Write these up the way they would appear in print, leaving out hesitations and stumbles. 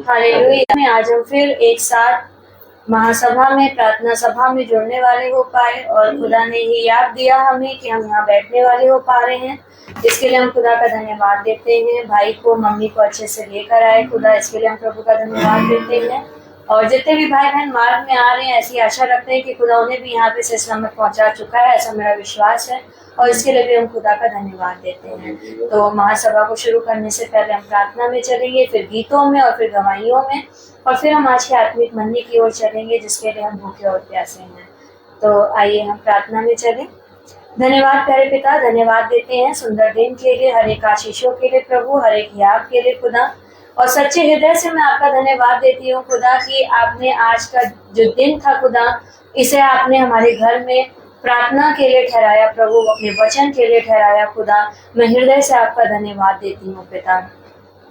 Hallelujah. में आज हम फिर एक साथ महासभा में, प्रार्थना सभा में जुड़ने वाले हो पाए और खुदा ने ही याद दिया हमें कि हम यहाँ बैठने वाले हो पा रहे हैं। इसके लिए हम खुदा का धन्यवाद देते हैं। भाई को, मम्मी को अच्छे से लेकर आए खुदा, इसके लिए हम प्रभु का धन्यवाद देते हैं। और जितने भी भाई बहन मार्ग में आ रहे हैं, ऐसी आशा रखते हैं कि खुदा उन्हें भी यहाँ पे सलामत पहुँचा चुका है, ऐसा मेरा विश्वास है। और इसके लिए भी हम खुदा का धन्यवाद देते हैं। तो महासभा को शुरू करने से पहले हम प्रार्थना में चलेंगे, फिर गीतों में और फिर गवाहियों में, और फिर हम आज के आत्मिक मंदी की ओर चलेंगे जिसके लिए हम भूखे और प्यासे हैं। तो आइए हम प्रार्थना में चलें। धन्यवाद प्यारे पिता, धन्यवाद देते हैं सुंदर दिन के लिए, हर एक आशीषों के लिए प्रभु, हर एक याद के लिए खुदा। और सच्चे हृदय से मैं आपका धन्यवाद देती हूँ खुदा कि आपने आज का जो दिन था खुदा, इसे आपने हमारे घर में प्रार्थना के लिए ठहराया प्रभु, अपने वचन के लिए ठहराया खुदा। मैं हृदय से आपका धन्यवाद देती हूँ पिता,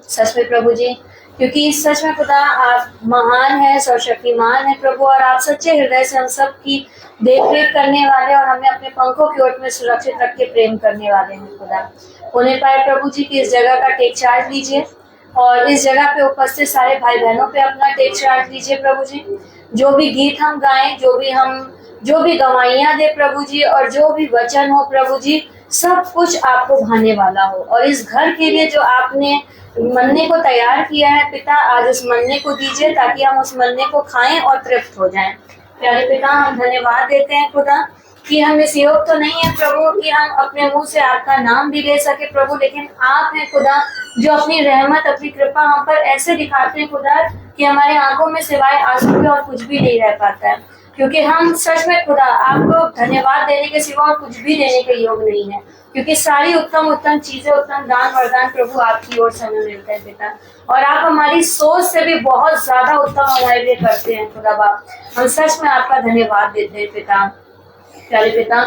सच में प्रभु जी, क्योंकि सच में खुदा आप महान है, सर्वशक्तिमान है प्रभु, और आप सच्चे हृदय से हम सब की देख रेख करने वाले और हमें अपने पंखों की ओट में सुरक्षित रख के प्रेम करने वाले हैं खुदा। उन्हें पाए प्रभु जी की इस जगह का टेक चार्ज लीजिए और इस जगह पे उपस्थित सारे भाई बहनों पे अपना टेक चार्ज लीजिए प्रभु जी। जो भी गीत हम गाएं, जो भी गवाहियां दे प्रभु जी, और जो भी वचन हो प्रभु जी, सब कुछ आपको भाने वाला हो। और इस घर के लिए जो आपने मन्ने को तैयार किया है पिता, आज उस मन्ने को दीजिए ताकि हम उस मन्ने को खाएं और तृप्त हो जाएं। प्यारे पिता, हम धन्यवाद देते हैं खुदा कि हम इस योग तो नहीं है प्रभु कि हम अपने मुंह से आपका नाम भी ले सके प्रभु, लेकिन आप हैं खुदा जो अपनी रहमत, अपनी कृपा हम पर ऐसे दिखाते हैं खुदा कि हमारे आंखों में सिवाय आंसू के और कुछ भी नहीं रह पाता है, क्योंकि हम सच में खुदा आपको धन्यवाद देने के सिवा और कुछ भी देने के योग नहीं है, क्योंकि सारी उत्तम उत्तम चीजें, उत्तम दान वरदान प्रभु आपकी ओर से हमें मिलते हैं पिता। और आप हमारी सोच से भी बहुत ज्यादा उत्तम हमारे लिए करते हैं खुदा बाप। हम सच में आपका धन्यवाद देते हैं पिता। प्यारे पिता,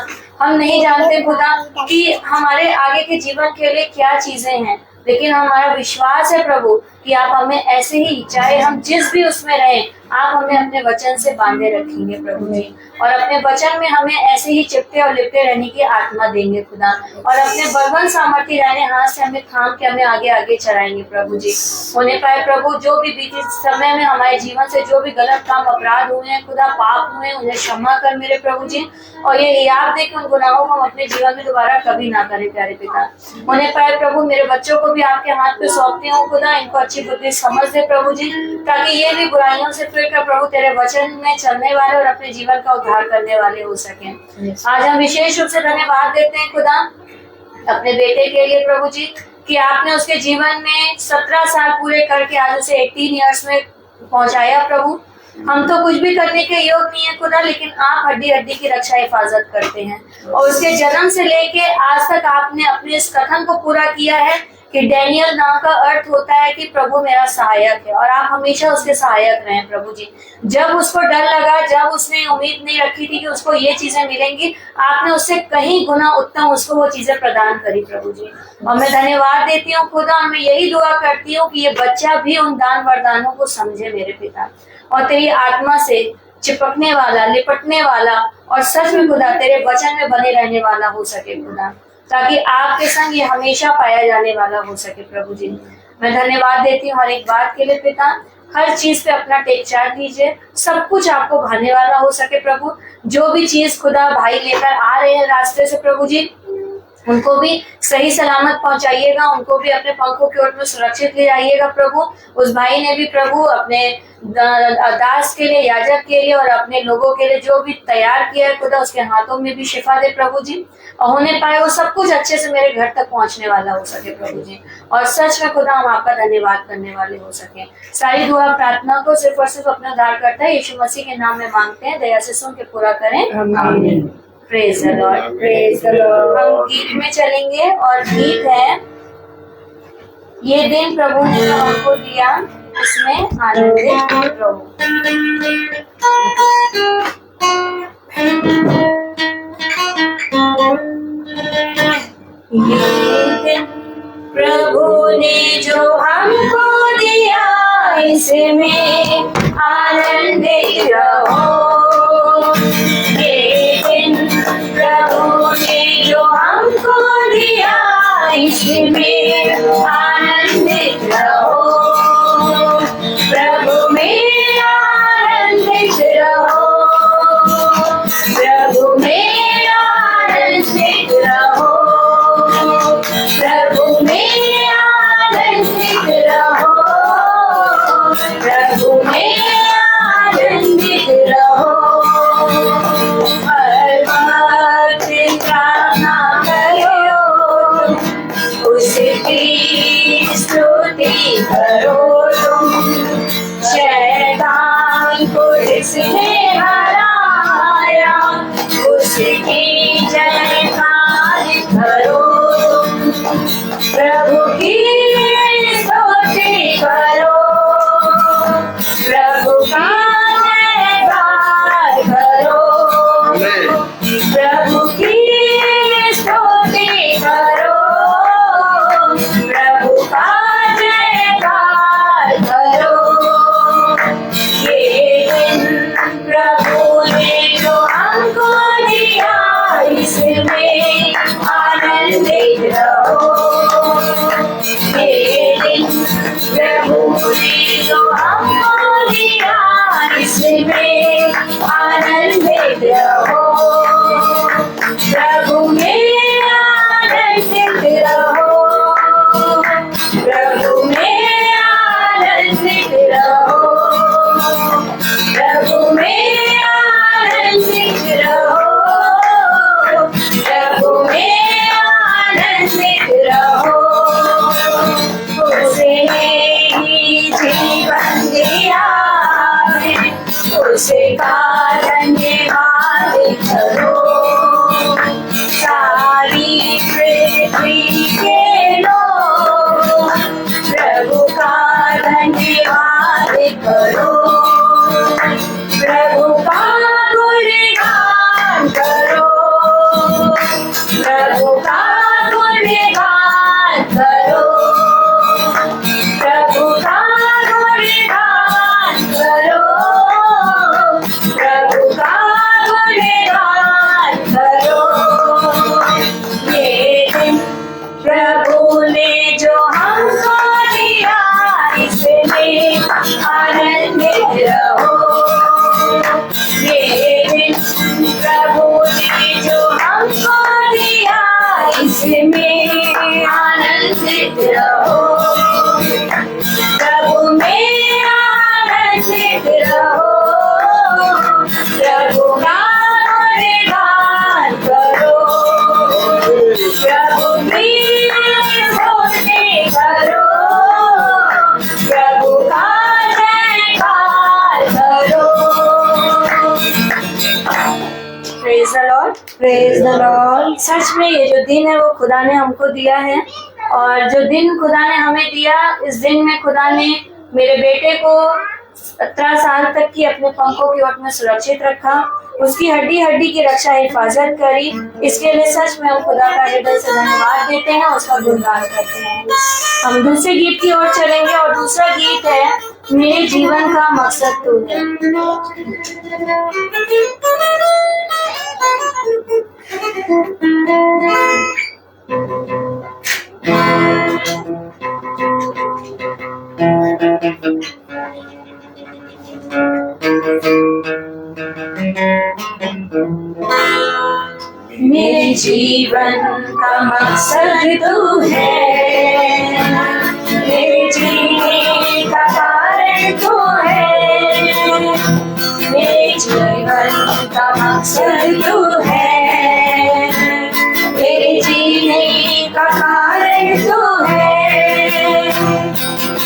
हम नहीं जानते खुदा कि हमारे आगे के जीवन के लिए क्या चीजें हैं, लेकिन हमारा विश्वास है प्रभु कि आप हमें ऐसे ही, चाहे हम जिस भी उसमें रहें, आप हमें अपने वचन से बांधे रखेंगे प्रभु जी, और अपने वचन में हमें ऐसे ही चिपटे और लिपटे रहने की आत्मा देंगे खुदा, और अपने बलवान सामर्थ्य रहने हाथ से हमें थाम के हमें आगे आगे चलाएंगे प्रभु जी। होने पाए प्रभु, जो भी बीते समय में हमारे जीवन से जो भी गलत काम, अपराध हुए हैं खुदा, पाप हुए हैं, उन्हें क्षमा कर मेरे प्रभु जी, और ये याद दे कि उन गुनाहों को हम अपने जीवन में दोबारा कभी ना करें प्यारे पिता। होने पाए प्रभु, मेरे बच्चों को भी आपके हाथ पे सौंपती हूँ खुदा, इनको अच्छी बुद्धि समझ दे प्रभु जी, ताकि ये भी बुराइयों से फिर कर प्रभु तेरे वचन में चलने वाले और अपने जीवन का उद्धार करने वाले हो सके। आज हम विशेष रूप से धन्यवाद देते हैं खुदा अपने बेटे के लिए प्रभु जी, कि आपने उसके जीवन में 17 साल पूरे करके आज उसे 18 ईयर्स में पहुंचाया प्रभु। हम तो कुछ भी करने के योग नहीं है खुदा, लेकिन आप हड्डी हड्डी की रक्षा हिफाजत करते हैं, और उसके जन्म से लेके आज तक आपने अपने इस कथन को पूरा किया है कि डैनियल नाम का अर्थ होता है कि प्रभु मेरा सहायक है, और आप हमेशा उसके सहायक रहे प्रभु जी। जब उसको डर लगा, जब उसने उम्मीद नहीं रखी थी कि उसको ये चीजें मिलेंगी, आपने उससे कहीं गुना उत्तम उसको वो चीजें प्रदान करी प्रभु जी। और मैं धन्यवाद देती हूँ खुदा, मैं यही दुआ करती हूँ कि ये बच्चा भी उन दान वरदानों को समझे मेरे पिता, और तेरी आत्मा से चिपकने वाला, लिपटने वाला, और सच में खुदा तेरे वचन में बने रहने वाला हो सके खुदा, ताकि आपके संग ये हमेशा पाया जाने वाला हो सके प्रभु जी। मैं धन्यवाद देती हूँ हर एक बात के लिए पिता, हर चीज पे अपना टेक चार्ज लीजिए, सब कुछ आपको भाने वाला हो सके प्रभु। जो भी चीज खुदा भाई लेकर आ रहे हैं रास्ते से प्रभु जी, उनको भी सही सलामत पहुंचाइएगा, उनको भी अपने पंखों की ओर में सुरक्षित ले जाइएगा प्रभु। उस भाई ने भी प्रभु अपने दास के लिए, याजक के लिए और अपने लोगों के लिए जो भी तैयार किया है खुदा, उसके हाथों में भी शिफा दे प्रभु जी, और होने पाए वो सब कुछ अच्छे से मेरे घर तक पहुंचने वाला हो सके प्रभु जी, और सच में खुदा हम आपका धन्यवाद करने वाले हो सके। सारी दुआ प्रार्थना को सिर्फ और सिर्फ अपना उद्धार करता है यीशु मसीह के नाम में मांगते हैं, दया से सुन के पूरा करें, आमीन। Praise the Lord, praise the Lord. हम गीत में चलेंगे, और गीत है ये दिन प्रभु ने हमको दिया, इसमें आनंदित रहो। ये दिन प्रभु ने जो हमको दिया, इसमें आनंदित रहो। ये दिन प्रभु ने जो हमको दिया, इसमें आनंदित रहो। आनंदित रहो, प्रभु में आनंदित रहो, प्रभु में आनंदित रहो। उसने ही जीवन दिया है, उसका धन्यवाद करो। सारी पृथ्वी के लोग प्रभु का धन्यवाद करो, प्रभु का गुणगान करो, प्रभु का गुणगान करो, प्रभु का गुणगान करो, प्रभु का गुणगान करो। ये दिन प्रभु ने जो हमको दिया, इसमें आनंदित रहो। ये दिन प्रभु ने जो हमको दिया, इसमें आनंदित रहो, प्रभु में आनंदित रहो, प्रभु का गुणगान करो, प्रभु की स्तुति करो, प्रभु का जयकार करो। Praise the Lord, praise the Lord. सच में ये जो दिन है वो खुदा ने हमको दिया है, और जो दिन खुदा ने हमें दिया, इस दिन में खुदा ने मेरे बेटे को 17 साल तक की अपने पंखों की ओट में सुरक्षित रखा, उसकी हड्डी हड्डी की रक्षा हिफाजत करी। इसके लिए सच में हम खुदा का हृदय से धन्यवाद देते हैं, उसका गुणगान करते हैं। हम दूसरे गीत की ओर चलेंगे, और दूसरा गीत है मेरे जीवन का मकसद तू है। मेरे जीवन का मकसद तू है, मेरे जीने का कारण तू है, मेरे जीवन का मकसद तू है, मेरे जीने का कारण तू है।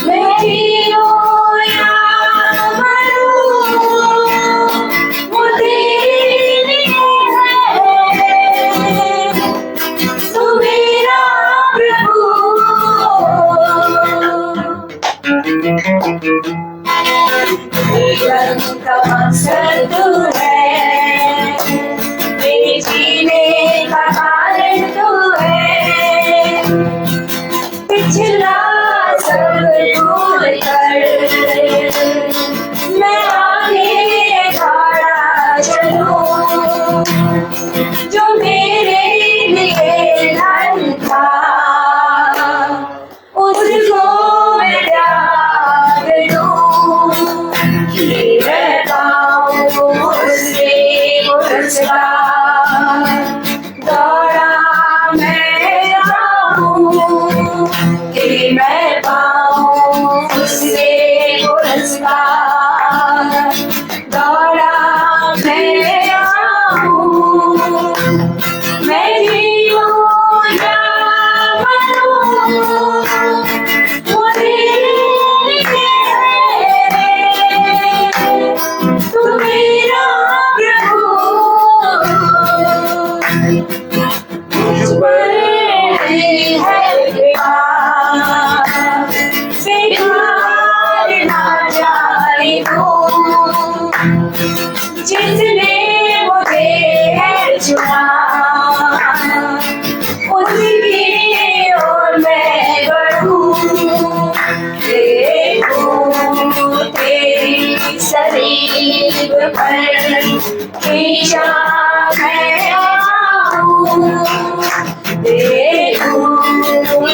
मैं जीऊं या मरूं, वो तेरे लिए है, तू मेरा प्रभु। जीवन का मकसद तू है, मेरे जीने का कारण तू है। पिछला सब भूल कर मैं आगे खड़ा चलूं, जो मेरे लिए धन था उसको मैं त्याग दूं, कि मैं पाऊं उसके पुरस्कार। दौड़ा मैं जाऊं कि मैं पाऊं उसके पुरस्कार। दौड़ा मैं जाऊं, मैं जीऊं या मरूं, वो तेरे है, तू मेरा प्रभु। मुझ पर है कृपा, बेकार ना जाए तू, जिसने मुझे है चुना, उसकी ओर मैं बढ़ूं। देखूं तेरी सलीब पर ईशा मैं आऊं, देखूं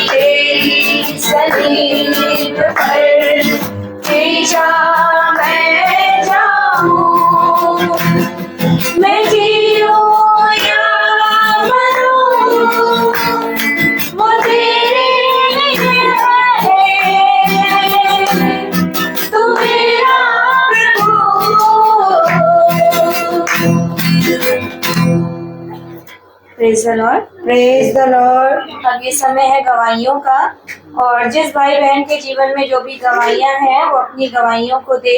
तेरी सलीब पर ईशा मैं जाऊं। मैं जीऊं या मरूं, वो तेरे लिए है, praise the Lord. Praise the Lord. अब ये समय है गवाहियों का, और जिस भाई बहन के जीवन में जो भी गवाहियां हैं वो अपनी गवाहियों को दे,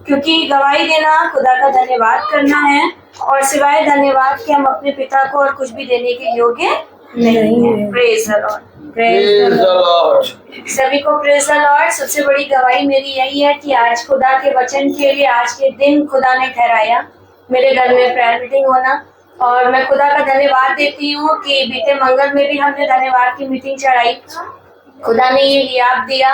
क्योंकि गवाही देना खुदा का धन्यवाद करना है, और सिवाय धन्यवाद के हम अपने पिता को और कुछ भी देने के योग्य नहीं है। Praise the Lord. Praise the Lord. सभी को प्रेज द लॉर्ड। सबसे बड़ी गवाही मेरी यही है कि आज खुदा के वचन के लिए, आज के दिन खुदा ने ठहराया मेरे घर में प्रेयर मीटिंग होना, और मैं खुदा का धन्यवाद देती हूँ कि बीते मंगल में भी हमने धन्यवाद की मीटिंग चढ़ाई। खुदा ने ये हियाब दिया,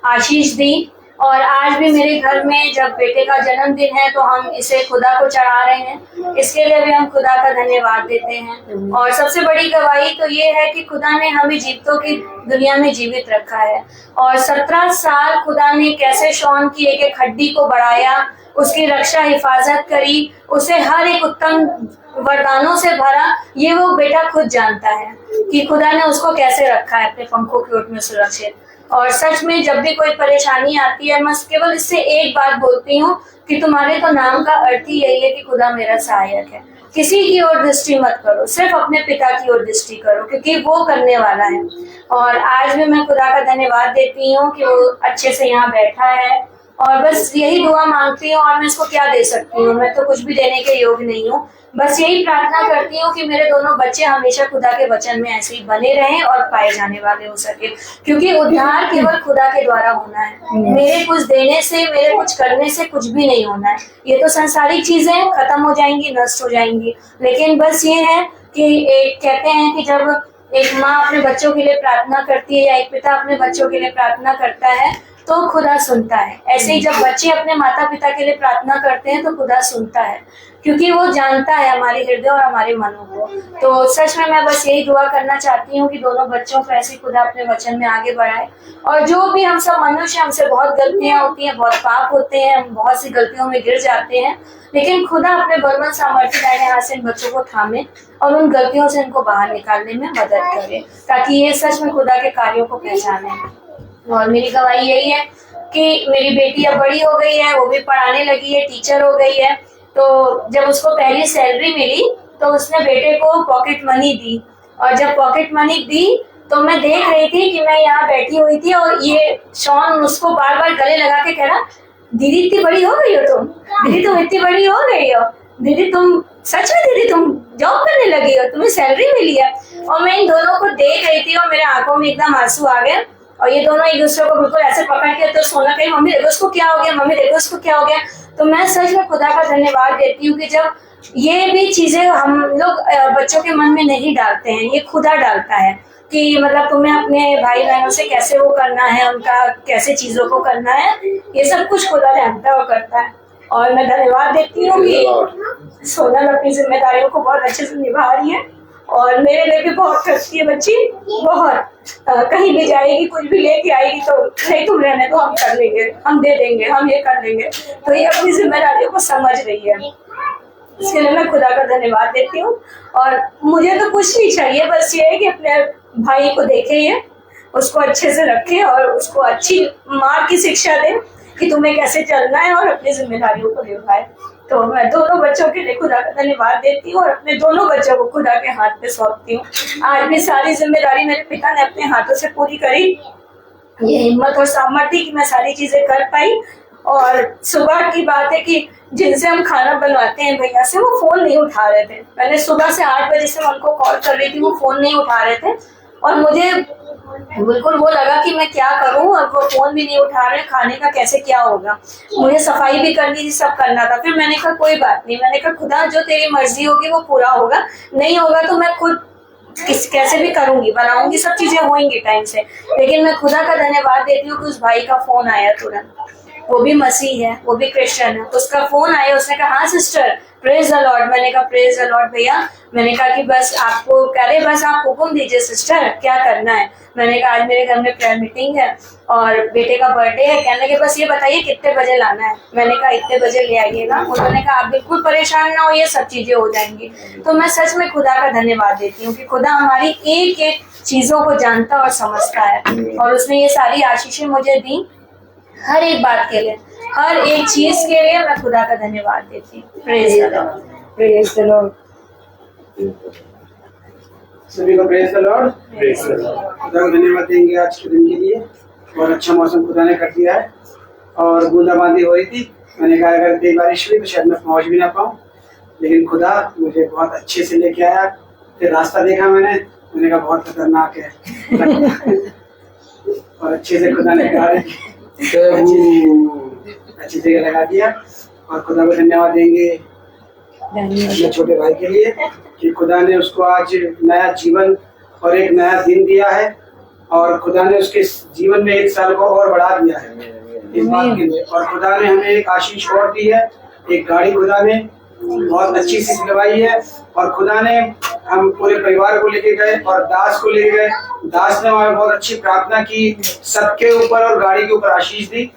आशीष दी, और आज भी मेरे घर में जब बेटे का जन्मदिन है तो हम इसे खुदा को चढ़ा रहे हैं। इसके लिए भी हम खुदा का धन्यवाद देते हैं। और सबसे बड़ी गवाही तो ये है कि खुदा ने हमें जीवितों की दुनिया में जीवित रखा है, और 17 साल खुदा ने कैसे शॉन की एक एक हड्डी को बढ़ाया, उसकी रक्षा हिफाजत करी, उसे हर एक उत्तम वरदानों से भरा, ये वो बेटा खुद जानता है कि खुदा ने उसको कैसे रखा है अपने पंखों की ओट में सुरक्षित। और सच में जब भी कोई परेशानी आती है, मैं केवल इससे एक बात बोलती हूँ कि तुम्हारे तो नाम का अर्थ ही यही है कि खुदा मेरा सहायक है। किसी की ओर दृष्टि मत करो, सिर्फ अपने पिता की ओर दृष्टि करो, क्योंकि वो करने वाला है। और आज भी मैं खुदा का धन्यवाद देती हूँ कि वो अच्छे से यहाँ बैठा है, और बस यही दुआ मांगती हूँ। और मैं इसको क्या दे सकती हूँ, मैं तो कुछ भी देने के योग्य नहीं हूँ। बस यही प्रार्थना करती हूँ कि मेरे दोनों बच्चे हमेशा खुदा के वचन में ऐसे ही बने रहें और पाए जाने वाले हो सके, क्योंकि उद्धार केवल खुदा के द्वारा होना है। मेरे कुछ देने से, मेरे कुछ करने से कुछ भी नहीं होना है। ये तो सांसारिक चीजें खत्म हो जाएंगी, नष्ट हो जाएंगी, लेकिन बस ये है कि कहते हैं कि जब एक माँ अपने बच्चों के लिए प्रार्थना करती है या एक पिता अपने बच्चों के लिए प्रार्थना करता है तो खुदा सुनता है। ऐसे ही जब बच्चे अपने माता पिता के लिए प्रार्थना करते हैं तो खुदा सुनता है, क्योंकि वो जानता है हमारे हृदय और हमारे मनों को। तो सच में मैं बस यही दुआ करना चाहती हूँ कि दोनों बच्चों को ऐसे खुदा अपने वचन में आगे बढ़ाए। और जो भी हम सब मनुष्य, हमसे बहुत गलतियां होती हैं, बहुत पाप होते हैं, हम बहुत सी गलतियों में गिर जाते हैं, लेकिन खुदा अपने बलवंत सामर्थ्य दाहिने हाथ से इन बच्चों को थामे और उन गलतियों से इनको बाहर निकालने में मदद करे, ताकि ये सच में खुदा के कार्यों को पहचाने। और मेरी गवाही यही है कि मेरी बेटी अब बड़ी हो गई है, वो भी पढ़ाने लगी है, टीचर हो गई है। तो जब उसको पहली सैलरी मिली तो उसने बेटे को पॉकेट मनी दी, और जब पॉकेट मनी दी तो मैं देख रही थी कि मैं यहाँ बैठी हुई थी और ये शॉन उसको बार बार गले लगा के कह रहा, दीदी इतनी बड़ी हो गई हो तुम, दीदी तुम इतनी बड़ी हो गई हो, दीदी तुम सच में, दीदी तुम जॉब करने लगी हो, तुम्हें सैलरी मिली है। और मैं इन दोनों को देख रही थी और मेरे आंखों में एकदम आंसू आ गए, और ये दोनों एक दूसरे को बिल्कुल ऐसे पकड़ के तो सोना कहीं, मम्मी देखो उसको क्या हो गया, मम्मी देखो उसको क्या हो गया। तो मैं सच में खुदा का धन्यवाद देती हूँ कि जब ये भी चीजें हम लोग बच्चों के मन में नहीं डालते हैं, ये खुदा डालता है कि मतलब तुम्हें अपने भाई बहनों से कैसे वो करना है, उनका कैसे चीजों को करना है, ये सब कुछ खुदा जानता है और करता है। और मैं धन्यवाद देती हूँ कि सोनल अपनी जिम्मेदारियों को बहुत अच्छे से निभा रही है, और मेरे लिए भी बहुत करती है बच्ची, बहुत। कहीं भी जाएगी, कुछ भी लेके आएगी तो नहीं तुम रहने दो, हम कर लेंगे, हम दे देंगे, हम ये कर लेंगे। तो ये अपनी जिम्मेदारियों को समझ रही है, इसके लिए मैं खुदा का धन्यवाद देती हूँ। और मुझे तो कुछ नहीं चाहिए, बस ये है कि अपने भाई को देखे, ये उसको अच्छे से रखे और उसको अच्छी माँ की शिक्षा दे कि तुम्हें कैसे चलना है और अपनी जिम्मेदारियों को निभाए। तो मैं दोनों बच्चों के लिए खुदा का धन्यवाद देती हूँ और अपने दोनों बच्चों को खुदा के हाथ पे सौंपती हूँ। आज भी सारी जिम्मेदारी मेरे पिता ने अपने हाथों से पूरी करी, ये हिम्मत और सामर्थ्य कि मैं सारी चीजें कर पाई। और सुबह की बात है कि जिनसे हम खाना बनवाते हैं भैया से, वो फोन नहीं उठा रहे थे। मैंने सुबह से 8 बजे से उनको कॉल कर रही थी, वो फोन नहीं उठा रहे थे, और मुझे बिल्कुल वो लगा कि मैं क्या करूं, अब वो फोन भी नहीं उठा रहे, खाने का कैसे क्या होगा। मुझे सफाई भी करनी थी, सब करना था। फिर मैंने कहा कोई बात नहीं, मैंने कहा खुदा जो तेरी मर्जी होगी वो पूरा होगा, नहीं होगा तो मैं खुद कैसे भी करूंगी, बनाऊंगी, सब चीजें होंगी टाइम से। लेकिन मैं खुदा का धन्यवाद देती हूँ कि उस भाई का फोन आया तुरंत, वो भी मसीह है, वो भी क्रिश्चियन है। उसका फोन आया, उसने कहा हाँ सिस्टर प्रेज द लॉर्ड। मैंने कहा प्रेज द लॉर्ड भैया। मैंने कहा कि बस आपको कह रहे, बस आप हुक्म दीजिए सिस्टर क्या करना है। मैंने कहा आज मेरे घर में प्रेयर मीटिंग है और बेटे का बर्थडे है। कहने लगे बस ये बताइए कितने बजे लाना है। मैंने कहा इतने बजे ले आइएगा। उन्होंने कहा आप बिल्कुल परेशान ना हो, ये सब चीजें हो जाएंगी। तो मैं सच में खुदा का धन्यवाद देती हूँ कि खुदा हमारी एक एक चीजों को जानता और समझता है, और उसने ये सारी आशीषें मुझे दी हर एक बात के लिए, हर एक चीज के लिए मैं खुदा का धन्यवाद देती हूँ। Praise the Lord, praise the Lord. सभी को प्रेज द लॉर्ड। खुदा को धन्यवाद देंगे आज के दिन के लिए। और अच्छा मौसम खुदा ने कर दिया है और बूंदाबांदी हो रही थी। मैंने कहा अगर तेज बारिश हुई तो शायद मैं पहुंच भी ना पाऊँ, लेकिन खुदा मुझे बहुत अच्छे से लेके आया। फिर रास्ता देखा मैंने कहा बहुत खतरनाक है और अच्छे से खुदा ने गाड़ी अच्छी जगह लगा दिया। और खुदा को धन्यवाद देंगे अपने छोटे भाई के लिए कि खुदा ने उसको आज नया जीवन और एक नया दिन दिया है और खुदा ने उसके जीवन में 1 साल को और बढ़ा दिया है इस बात के लिए। और खुदा ने हमें एक आशीष और दी है, एक गाड़ी खुदा ने बहुत अच्छी सी दिलवाई है। और खुदा ने हम पूरे परिवार को लेके गए और दास को लेके गए। दास ने हमें बहुत अच्छी प्रार्थना की, सबके ऊपर और गाड़ी के ऊपर आशीष दी।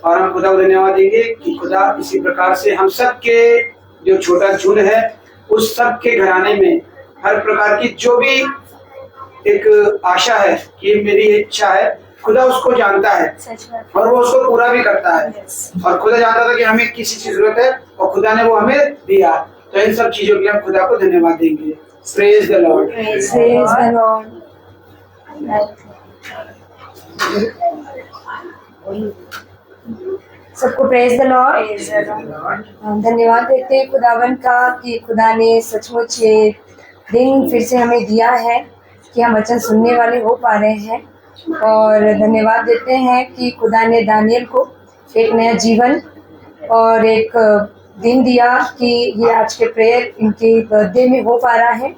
और हम खुदा को धन्यवाद देंगे कि खुदा इसी प्रकार से हम सब के जो छोटा झुंड है उस सब के घराने में हर प्रकार की जो भी एक आशा है कि मेरी इच्छा है, खुदा उसको जानता है और वो उसको पूरा भी करता है। और खुदा जानता था कि हमें किसी चीज जरूरत है और खुदा ने वो हमें दिया। तो इन सब चीजों के लिए हम खुदा को धन्यवाद देंगे। Praise the Lord. Praise the Lord. सबको प्रेज द लॉर्ड। धन्यवाद देते हैं खुदावन का कि खुदा ने सचमुच ये दिन फिर से हमें दिया है कि हम वचन सुनने वाले हो पा रहे हैं। और धन्यवाद देते हैं कि खुदा ने दानियल को एक नया जीवन और एक दिन दिया कि ये आज के प्रेयर इनके बर्थडे में हो पा रहा है।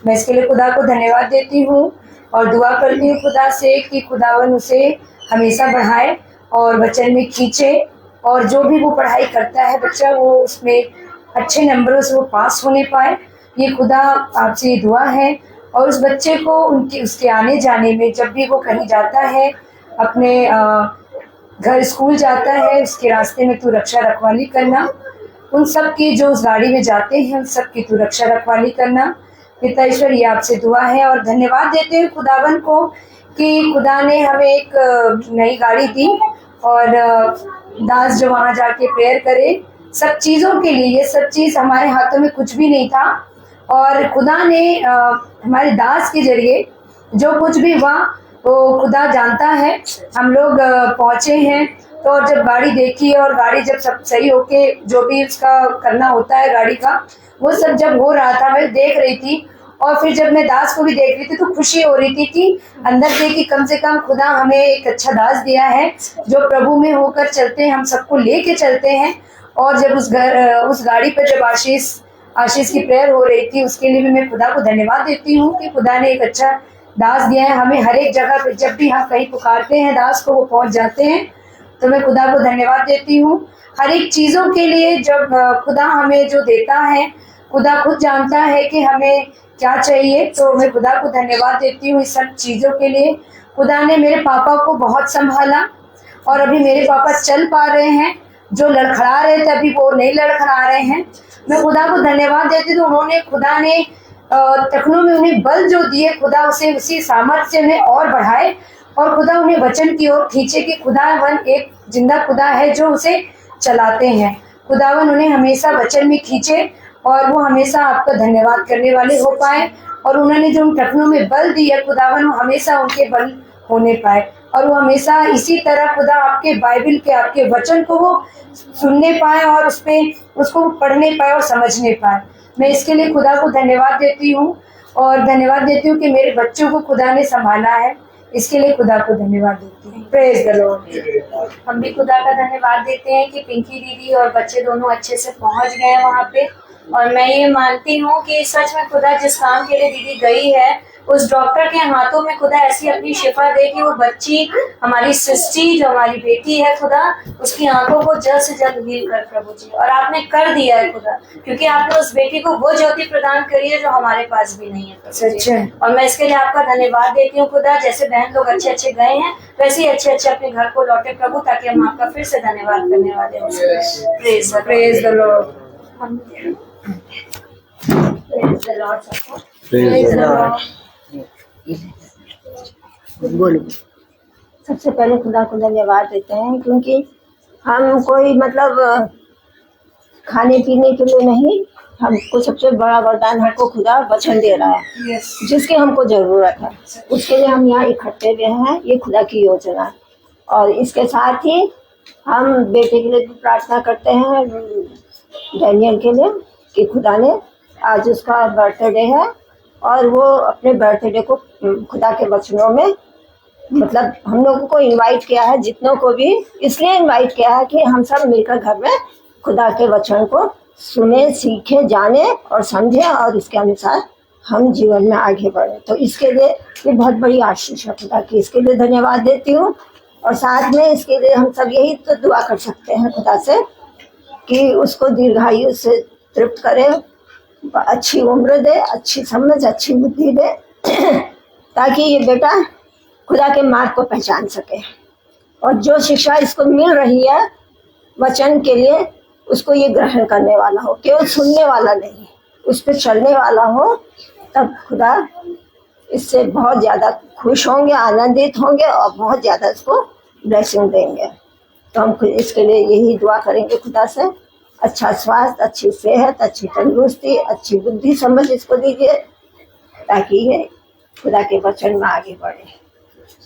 मैं इसके लिए खुदा को धन्यवाद देती हूँ और दुआ करती हूँ खुदा से कि खुदावन उसे हमेशा बढ़ाए और वचन में खींचे और जो भी वो पढ़ाई करता है बच्चा वो उसमें अच्छे नंबरों से वो पास होने पाए। ये खुदा आपसे दुआ है। और उस बच्चे को उसके आने जाने में जब भी वो कहीं जाता है, अपने घर स्कूल जाता है, उसके रास्ते में तू रक्षा रखवाली करना। उन सब की जो उस गाड़ी में जाते हैं उन सब की तू रक्षा रखवाली करना। पिता ईश्वर ये आपसे दुआ है। और धन्यवाद देते हैं खुदावन को कि खुदा ने हमें एक नई गाड़ी दी और दास जो वहाँ जाके प्रेयर करे सब चीज़ों के लिए। ये सब चीज़ हमारे हाथों में कुछ भी नहीं था और खुदा ने हमारे दास के जरिए जो कुछ भी हुआ वो खुदा जानता है। हम लोग पहुँचे हैं तो और जब गाड़ी देखी और गाड़ी जब सब सही होके जो भी उसका करना होता है गाड़ी का वो सब जब हो रहा था मैं देख रही थी। और फिर जब मैं दास को भी देख रही थी तो खुशी हो रही थी कि अंदर से कि कम से कम खुदा हमें एक अच्छा दास दिया है जो प्रभु में होकर चलते हैं, हम सबको लेके चलते हैं। और जब उस गाड़ी पर जब आशीष की प्रेयर हो रही थी उसके लिए भी मैं खुदा को धन्यवाद देती हूँ कि खुदा ने एक अच्छा दास दिया है हमें। हर एक जगह पे जब भी हम कहीं पुकारते हैं दास को वो पहुँच जाते हैं। तो मैं खुदा को धन्यवाद देती हूँ हर एक चीज़ों के लिए। जब खुदा हमें जो देता है खुदा खुद जानता है कि हमें क्या चाहिए। तो मैं खुदा को धन्यवाद देती हूँ इस सब चीज़ों के लिए। खुदा ने मेरे पापा को बहुत संभाला और अभी मेरे पापा चल पा रहे हैं। जो लड़खड़ा रहे थे अभी वो नहीं लड़खड़ा रहे हैं। मैं खुदा को धन्यवाद देती हूँ। खुदा ने तखनों में उन्हें बल जो दिए खुदा उसे उसी सामर्थ्य में और बढ़ाए और खुदा उन्हें वचन की ओर खींचे कि खुदावन एक जिंदा खुदा है जो उसे चलाते हैं। खुदावन उन्हें हमेशा वचन में खींचे और वो हमेशा आपका धन्यवाद करने वाले हो पाए। और उन्होंने जो उन टखनों में बल दिया खुदावन वो हमेशा उनके बल होने पाए और वो हमेशा इसी तरह खुदा आपके बाइबल के आपके वचन को वो सुनने पाए और उसको पढ़ने पाए और समझने पाए। मैं इसके लिए खुदा को धन्यवाद देती हूँ और धन्यवाद देती हूँ कि मेरे बच्चों को खुदा ने संभाला है। इसके लिए खुदा को धन्यवाद देती हूँ। Praise the Lord. हम भी खुदा का धन्यवाद देते हैं कि पिंकी दीदी और बच्चे दोनों अच्छे से पहुँच गए हैं वहाँ पे। और मैं ये मानती हूँ कि सच में खुदा जिस काम के लिए दीदी गई है उस डॉक्टर के हाथों में खुदा ऐसी अपनी शिफा दे कि वो बच्ची हमारी सृष्टि जो हमारी बेटी है खुदा उसकी आंखों को जल्द से जल्द हील कर प्रभु जी। और आपने कर दिया है खुदा क्योंकि आपने उस बेटी को वो ज्योति प्रदान करी है जो हमारे पास भी नहीं है सच है। और मैं इसके लिए आपका धन्यवाद देती हूँ खुदा। जैसे बहन लोग अच्छे अच्छे गए हैं वैसे ही अच्छे अच्छे अपने घर को लौटे प्रभु ताकि हम आपका फिर से धन्यवाद करने वाले हो। Praise the Lord. बोलो। सबसे पहले खुदा को धन्यवाद देते हैं क्योंकि हम कोई मतलब खाने पीने के लिए नहीं, हमको सबसे बड़ा वरदान हमको खुदा वचन दे रहा है जिसकी हमको जरूरत है। उसके लिए हम यहाँ इकट्ठे हुए हैं, ये खुदा की योजना है। और इसके साथ ही हम बेटे के लिए भी प्रार्थना करते हैं, डैनियल के लिए, कि खुदा ने आज उसका बर्थडे है और वो अपने बर्थडे को खुदा के वचनों में, मतलब हम लोगों को इनवाइट किया है, जितनों को भी इसलिए इनवाइट किया है कि हम सब मिलकर घर में खुदा के वचन को सुने, सीखे, जाने और समझे और इसके अनुसार हम जीवन में आगे बढ़े। तो इसके लिए ये बहुत बड़ी आशीष है खुदा की, इसके लिए धन्यवाद देती हूँ। और साथ में इसके लिए हम सब यही तो दुआ कर सकते हैं खुदा से कि उसको दीर्घायु से तृप्त करे, अच्छी उम्र दे, अच्छी समझ, अच्छी बुद्धि दे, ताकि ये बेटा खुदा के मार्ग को पहचान सके। और जो शिक्षा इसको मिल रही है वचन के लिए, उसको ये ग्रहण करने वाला हो, केवल सुनने वाला नहीं, उस पर चलने वाला हो। तब खुदा इससे बहुत ज़्यादा खुश होंगे, आनंदित होंगे और बहुत ज़्यादा इसको ब्लेसिंग देंगे। तो हम इसके लिए यही दुआ करेंगे खुदा से, अच्छा स्वास्थ्य, अच्छी सेहत, अच्छी तंदुरुस्ती, अच्छी बुद्धि समझ इसको दीजिए, ताकि ये खुदा के वचन में आगे बढ़े।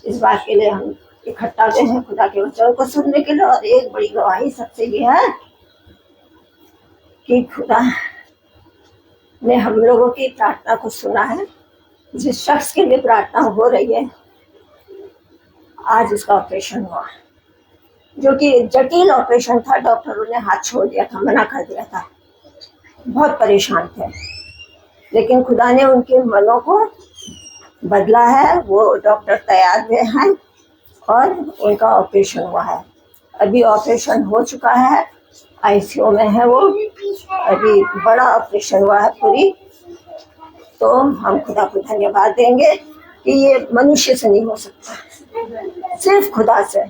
इस बात के लिए हम इकट्ठा हुए हैं खुदा के वचन को सुनने के लिए। और एक बड़ी गवाही सबसे ये है कि खुदा ने हम लोगों की प्रार्थना को सुना है। जिस शख्स के लिए प्रार्थना हो रही है, आज उसका ऑपरेशन हुआ, जो कि जटिल ऑपरेशन था। डॉक्टरों ने हाथ छोड़ दिया था, मना कर दिया था, बहुत परेशान थे, लेकिन खुदा ने उनके मनों को बदला है। वो डॉक्टर तैयार हुए हैं और उनका ऑपरेशन हुआ है। अभी ऑपरेशन हो चुका है, आईसीयू में है वो, अभी बड़ा ऑपरेशन हुआ है पूरी। तो हम खुदा को धन्यवाद देंगे कि ये मनुष्य से नहीं हो सकता, सिर्फ खुदा से।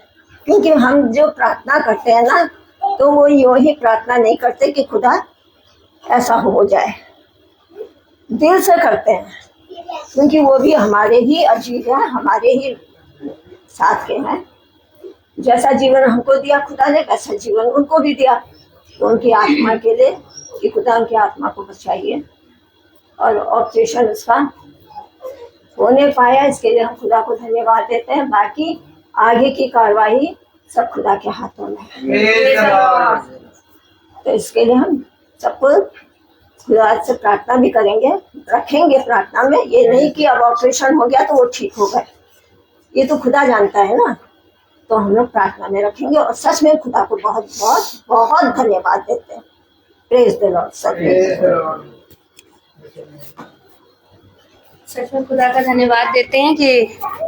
क्योंकि हम जो प्रार्थना करते हैं ना, तो वो यूं ही प्रार्थना नहीं करते कि खुदा ऐसा हो जाए, दिल से करते हैं, क्योंकि वो भी हमारे ही अजीज हैं, हमारे ही साथ के हैं। जैसा जीवन हमको दिया खुदा ने, वैसा जीवन उनको भी दिया। तो उनकी आत्मा के लिए कि खुदा उनकी आत्मा को बचाइए और ऑपरेशन उसका होने पाया, इसके लिए हम खुदा को धन्यवाद देते हैं। बाकी आगे की कार्रवाई सब खुदा के हाथों में है। तो इसके लिए हम सबको खुदा से प्रार्थना भी करेंगे, रखेंगे प्रार्थना में। ये नहीं कि अब ऑपरेशन हो गया तो वो ठीक हो गए, ये तो खुदा जानता है ना। तो हम लोग प्रार्थना में रखेंगे और सच में खुदा को बहुत बहुत बहुत धन्यवाद देते हैं। Praise the Lord. सच में खुदा का धन्यवाद देते हैं कि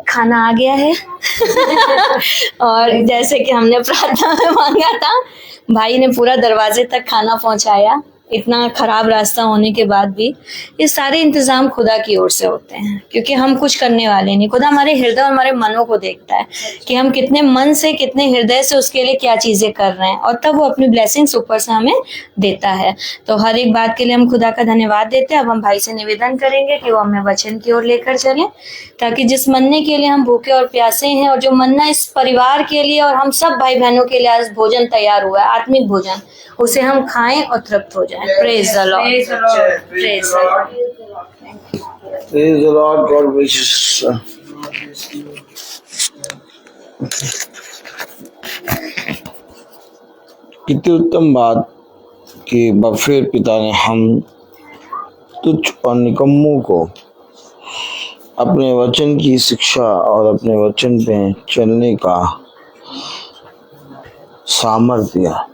खाना आ गया है और जैसे कि हमने प्रार्थना में मांगा था, भाई ने पूरा दरवाजे तक खाना पहुंचाया। इतना खराब रास्ता होने के बाद भी ये सारे इंतजाम खुदा की ओर से होते हैं, क्योंकि हम कुछ करने वाले नहीं। खुदा हमारे हृदय और हमारे मनों को देखता है कि हम कितने मन से, कितने हृदय से उसके लिए क्या चीजें कर रहे हैं, और तब वो अपनी ब्लेसिंग्स ऊपर से हमें देता है। तो हर एक बात के लिए हम खुदा का धन्यवाद देते हैं। अब हम भाई से निवेदन करेंगे कि वो हमें वचन की ओर लेकर चले, ताकि जिस मन्ने के लिए हम भूखे और प्यासे हैं, और जो मन्ना इस परिवार के लिए और हम सब भाई बहनों के लिए आज भोजन तैयार हुआ है, आत्मिक भोजन, उसे हम खाएं और तृप्त हो जाएं। Praise the Lord, praise the Lord, praise the Lord. God bless you. कितनी उत्तम बात कि बफेर पिता ने हम तुच्छ और निकम्मों को अपने वचन की शिक्षा और अपने वचन पे चलने का सामर्थ्य दिया।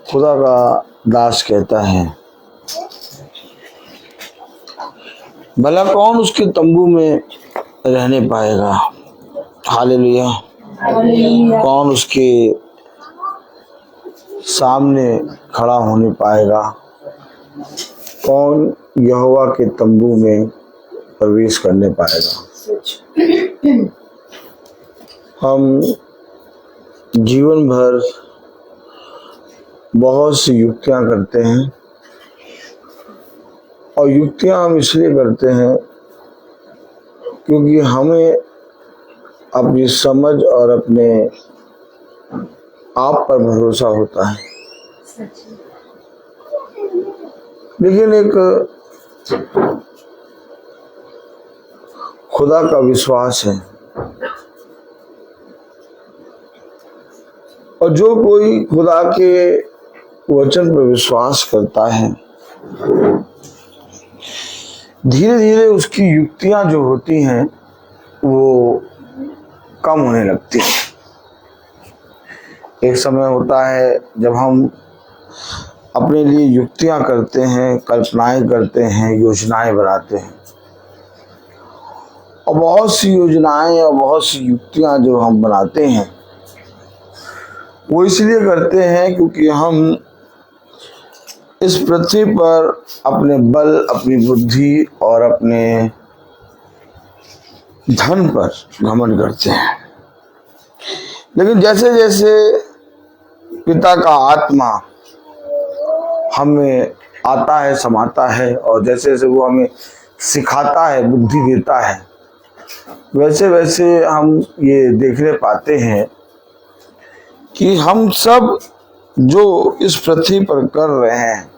खुदा का दास कहता है, भला कौन उसके तंबू में रहने पाएगा। हालेलुया। कौन उसके सामने खड़ा होने पाएगा। कौन यहोवा के तंबू में प्रवेश करने पाएगा। हम जीवन भर बहुत सी युक्तियां करते हैं, और युक्तियां हम इसलिए करते हैं क्योंकि हमें अपनी समझ और अपने आप पर भरोसा होता है, लेकिन एक खुदा का विश्वास है। और जो कोई खुदा के वचन पर विश्वास करता है, धीरे धीरे उसकी युक्तियां जो होती हैं वो कम होने लगती हैं। एक समय होता है जब हम अपने लिए युक्तियां करते हैं, कल्पनाएं करते हैं, योजनाएं बनाते हैं, और बहुत सी योजनाएं और बहुत सी युक्तियां जो हम बनाते हैं वो इसलिए करते हैं क्योंकि हम इस पृथ्वी पर अपने बल, अपनी बुद्धि और अपने धन पर घमंड करते हैं। लेकिन जैसे जैसे पिता का आत्मा हमें आता है, समाता है, और जैसे जैसे वो हमें सिखाता है, बुद्धि देता है, वैसे वैसे हम ये देखने पाते हैं कि हम सब जो इस पृथ्वी पर कर रहे हैं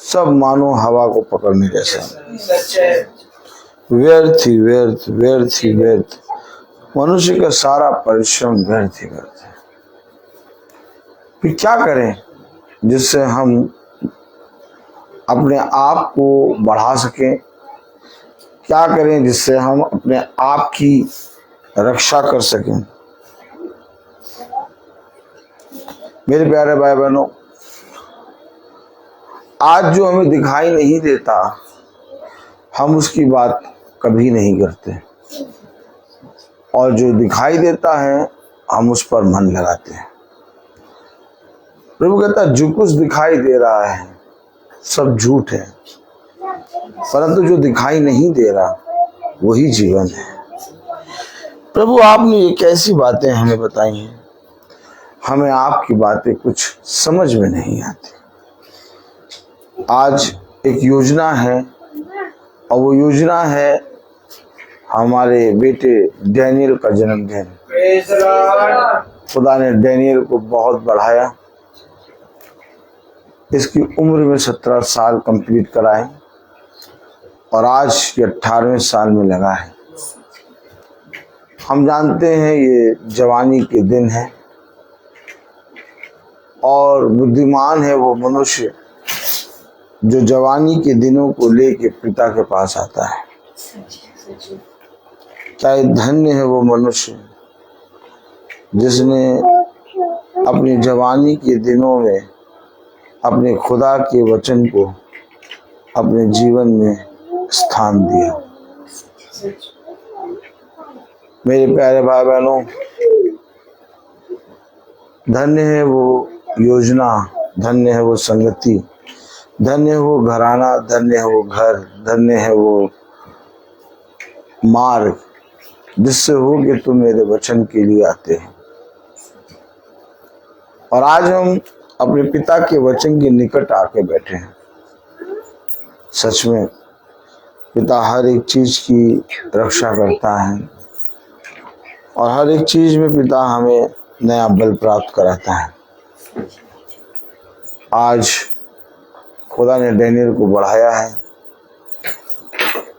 सब मानो हवा को पकड़ने जैसा, व्यर्थ ही व्यर्थ, व्यर्थ ही व्यर्थ। मनुष्य का सारा परिश्रम व्यर्थ ही व्यर्थ है। फिर क्या करें जिससे हम अपने आप को बढ़ा सकें? क्या करें जिससे हम अपने आप की रक्षा कर सकें? मेरे प्यारे भाई बहनों, आज जो हमें दिखाई नहीं देता हम उसकी बात कभी नहीं करते, और जो दिखाई देता है हम उस पर मन लगाते हैं। प्रभु कहता है जो कुछ दिखाई दे रहा है सब झूठ है, परंतु जो दिखाई नहीं दे रहा वही जीवन है। प्रभु आपने ये कैसी बातें हमें बताई हैं, हमें आपकी बातें कुछ समझ में नहीं आती। आज एक योजना है, और वो योजना है हमारे बेटे डैनियल का जन्मदिन। खुदा ने डैनियल को बहुत बढ़ाया, इसकी उम्र में 17 साल कंप्लीट कराए, और आज ये 18वें साल में लगा है। हम जानते हैं ये जवानी के दिन है, और बुद्धिमान है वो मनुष्य जो जवानी के दिनों को लेके पिता के पास आता है। चाहे धन्य है वो मनुष्य जिसने अपनी जवानी के दिनों में अपने खुदा के वचन को अपने जीवन में स्थान दिया। मेरे प्यारे भाई बहनों, धन्य है वो योजना, धन्य है वो संगति, धन्य है वो घराना, धन्य है वो घर, धन्य है वो मार्ग जिससे हो कि तुम मेरे वचन के लिए आते हैं। और आज हम अपने पिता के वचन के निकट आके बैठे हैं। सच में पिता हर एक चीज की रक्षा करता है, और हर एक चीज में पिता हमें नया बल प्राप्त कराता है। आज खुदा ने डैनियल को बढ़ाया है,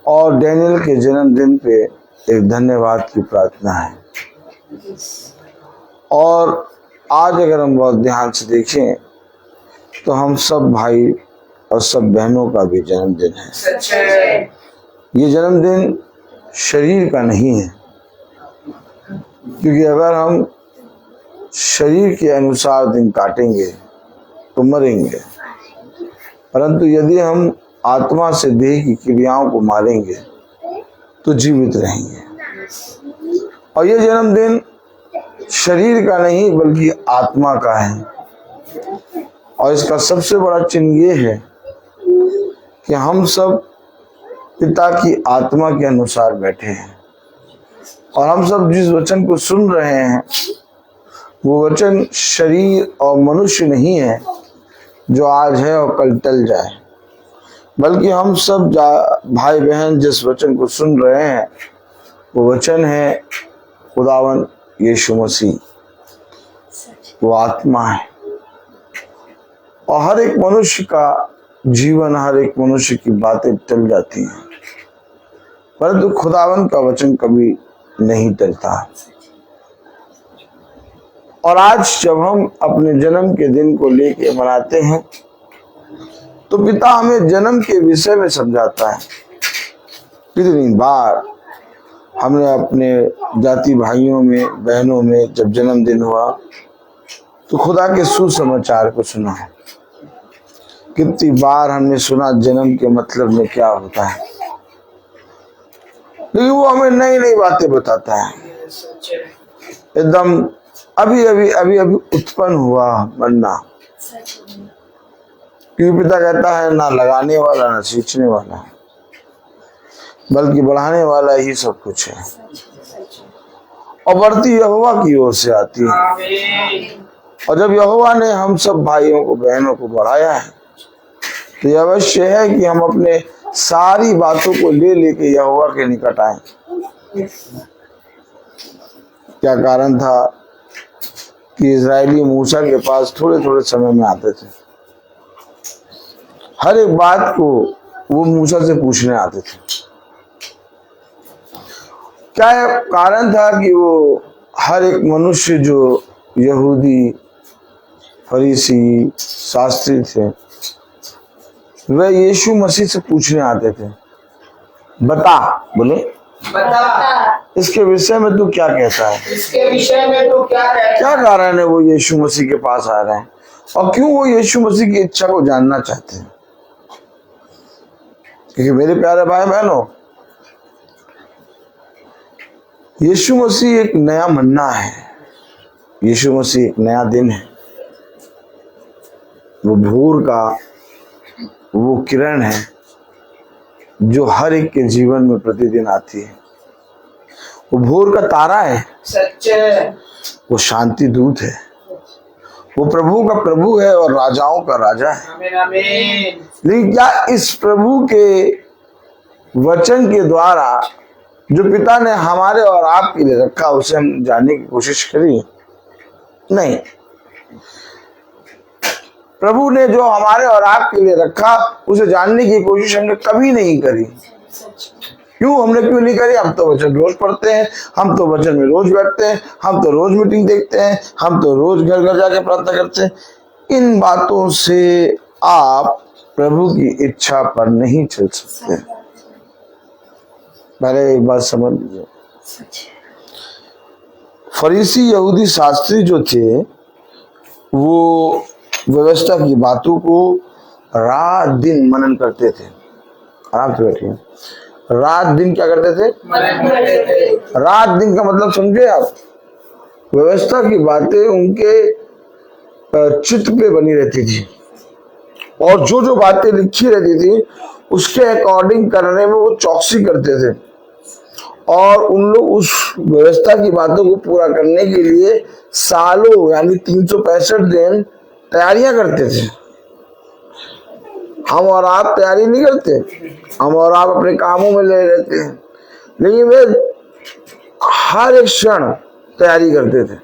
और डैनियल के जन्मदिन पे एक धन्यवाद की प्रार्थना है। और आज अगर हम बहुत ध्यान से देखें तो हम सब भाई और सब बहनों का भी जन्मदिन है। ये जन्मदिन शरीर का नहीं है, क्योंकि अगर हम शरीर के अनुसार दिन काटेंगे तो मरेंगे, परंतु यदि हम आत्मा से देह की क्रियाओं को मारेंगे तो जीवित रहेंगे। और ये जन्मदिन शरीर का नहीं बल्कि आत्मा का है, और इसका सबसे बड़ा चिन्ह ये है कि हम सब पिता की आत्मा के अनुसार बैठे हैं, और हम सब जिस वचन को सुन रहे हैं वो वचन शरीर और मनुष्य नहीं है जो आज है और कल टल जाए, बल्कि हम सब भाई बहन जिस वचन को सुन रहे हैं वो वचन है खुदावन यीशु मसीह। वो आत्मा है। और हर एक मनुष्य का जीवन, हर एक मनुष्य की बातें टल जाती हैं, परंतु खुदावन का वचन कभी नहीं टलता। और आज जब हम अपने जन्म के दिन को लेके मनाते हैं तो पिता हमें जन्म के विषय में समझाता है। कितनी बार हमने अपने जाति भाइयों में, बहनों में जब जन्मदिन हुआ तो खुदा के सुसमाचार को सुना है। कितनी बार हमने सुना जन्म के मतलब में क्या होता है, लेकिन वो हमें नई नई बातें बताता है। एकदम अभी अभी अभी अभी उत्पन्न हुआ मरना, क्योंकि पिता कहता है ना लगाने वाला ना सींचने वाला, बल्कि बढ़ाने वाला ही सब कुछ है। और बढ़ती यहोवा की ओर से आती है। और जब यहोवा ने हम सब भाइयों को, बहनों को बढ़ाया है तो यह अवश्य है कि हम अपने सारी बातों को ले लेके यहोवा के निकट आए। क्या कारण था कि इजरायली मूसा के पास थोड़े थोड़े समय में आते थे, हर एक बात को वो मूसा से पूछने आते थे। क्या कारण था कि वो हर एक मनुष्य जो यहूदी, फरीसी, शास्त्री थे, वह यीशु मसीह से पूछने आते थे, बता, बोले बता, इसके विषय में तू क्या कहता है, इसके विषय में तू क्या कहता है? क्या कारण है वो यीशु मसीह के पास आ रहे हैं और क्यों वो यीशु मसीह की इच्छा को जानना चाहते हैं। क्योंकि मेरे प्यारे भाई बहनों, यीशु मसीह एक नया मन्ना है, यीशु मसीह एक नया दिन है। वो भोर का वो किरण है जो हर एक के जीवन में प्रतिदिन आती है। वो भोर का तारा है, सच्चे, वो शांति दूत है, वो प्रभु का प्रभु है और राजाओं का राजा है। आमीन आमीन। लेकिन क्या इस प्रभु के वचन के द्वारा जो पिता ने हमारे और आपके लिए रखा उसे हम जानने की कोशिश करी? नहीं। प्रभु ने जो हमारे और आपके लिए रखा उसे जानने की कोशिश हमने कभी नहीं करी। क्यों नहीं करी? हम तो वचन रोज पढ़ते हैं, हम तो वचन में रोज बैठते हैं, हम तो रोज मीटिंग देखते हैं, हम तो रोज घर घर जाके प्रार्थना करते हैं। इन बातों से आप प्रभु की इच्छा पर नहीं चल सकते। पहले एक बात समझ लीजिए, फरीसी यहूदी शास्त्री जो थे वो व्यवस्था की बातों को रात दिन मनन करते थे। आराम से बैठिए। रात दिन क्या करते थे? मनन करते थे। रात दिन का मतलब समझे आप? व्यवस्था की बातें उनके चित्त पे बनी रहती थी और जो जो बातें लिखी रहती थी उसके अकॉर्डिंग करने में वो चौकसी करते थे और उन लोग उस व्यवस्था की बातों को पूरा करने के लिए सालों यानी 365 दिन तैयारियां करते थे। हम और आप तैयारी नहीं करते, हम और आप अपने कामों में लगे रहते हैं, लेकिन वे हर एक क्षण तैयारी करते थे।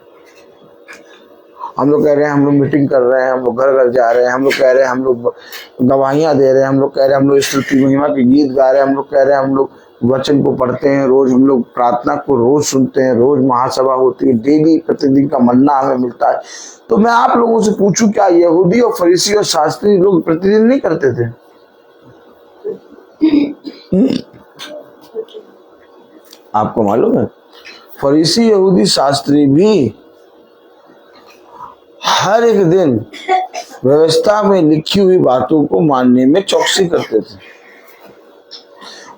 हम लोग कह रहे हैं हम लोग मीटिंग कर रहे हैं, हम लोग घर घर जा रहे हैं, हम लोग कह रहे हैं हम लोग गवाहियां दे रहे हैं, हम लोग कह रहे हैं हम लोग स्तुति महिमा के गीत गा रहे हैं, हम लोग कह रहे हैं हम लोग वचन को पढ़ते हैं, रोज हम लोग प्रार्थना को रोज सुनते हैं, रोज महासभा होती है, डेली प्रतिदिन का मन्ना हमें मिलता है। तो मैं आप लोगों से पूछूं, क्या यहूदी और फरीसी और शास्त्री लोग प्रतिदिन नहीं करते थे? आपको मालूम है फरीसी यहूदी शास्त्री भी हर एक दिन व्यवस्था में लिखी हुई बातों को मानने में चौकसी करते थे।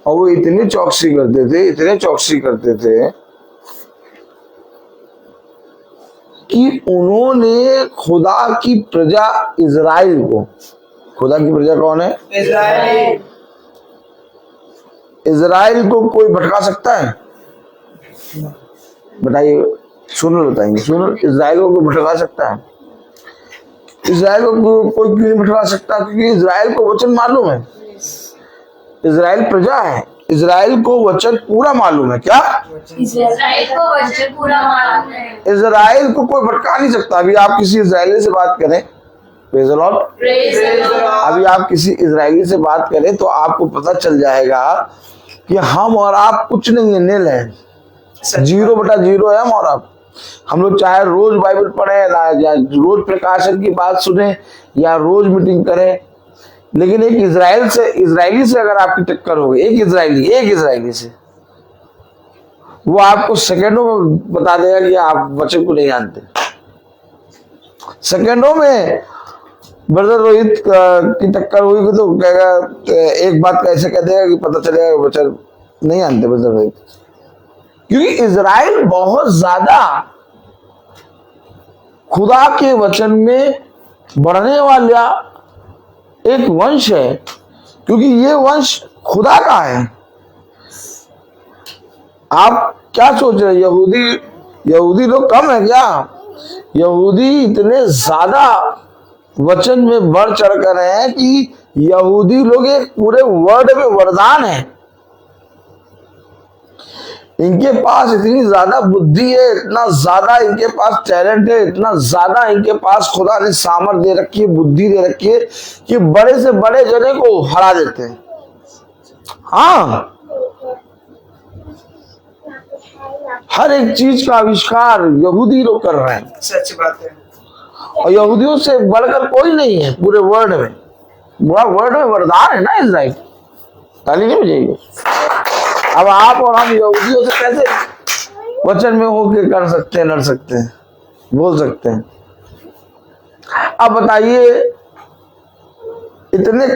और वो इतने चौकसी करते थे कि उन्होंने खुदा की प्रजा इजराइल को, खुदा की प्रजा कौन है? इजराइल। इजराइल को कोई भटका सकता है? बताइए, सुनो बताएंगे, सुनो। इजराइल को कोई भटका सकता है? इजराइल को कोई क्यों नहीं भटका सकता? क्योंकि इजराइल को वचन मालूम है, इजराइल प्रजा है, इजराइल को वचन पूरा मालूम है। क्या? इज़राइल को वचन पूरा मालूम है। इजराइल को कोई भटका नहीं सकता। अभी आप किसी इजरायली से बात करें, praise the Lord, praise the Lord. अभी आप किसी इजरायली से बात करें तो आपको पता चल जाएगा कि हम और आप कुछ नहीं है, निल है, 0/0 है हम और आप। हम लोग चाहे रोज बाइबल पढ़े या रोज प्रकाशन की बात सुने या रोज मीटिंग करें, लेकिन एक इजरायली से अगर आपकी टक्कर हो गई, एक इजरायली से, वो आपको सेकंडों में बता देगा कि आप वचन को नहीं जानते। सेकंडों में ब्रदर रोहित की टक्कर हुई तो कहेगा, एक बात कैसे कह देगा कि पता चलेगा वचन नहीं जानते ब्रदर रोहित। क्योंकि इजराइल बहुत ज्यादा खुदा के वचन में बढ़ने वाला एक वंश है, क्योंकि ये वंश खुदा का है। आप क्या सोच रहे हैं, यहूदी लोग कम है क्या? यहूदी इतने ज्यादा वचन में बढ़ चढ़ कर हैं कि यहूदी लोग एक पूरे वर्ल्ड में वरदान है। इनके पास इतनी ज्यादा बुद्धि है, इतना ज्यादा इनके पास टैलेंट है, इतना ज्यादा इनके पास खुदा ने सामर्थ दे रखी है, बुद्धि दे रखी है कि बड़े से बड़े जने को हरा देते हैं। हाँ, हर एक चीज का आविष्कार यहूदी लोग कर रहे हैं। सच बात है। और यहूदियों से बढ़कर कोई नहीं है पूरे वर्ल्ड में। पूरा वर्ल्ड में वरदान है ना इजराइल। ताली नहीं बजेगी। अब आप और हम यहूदियों से कैसे वचन में होके कर सकते हैं, लड़ सकते हैं, बोल सकते हैं? अब बताइए, इतने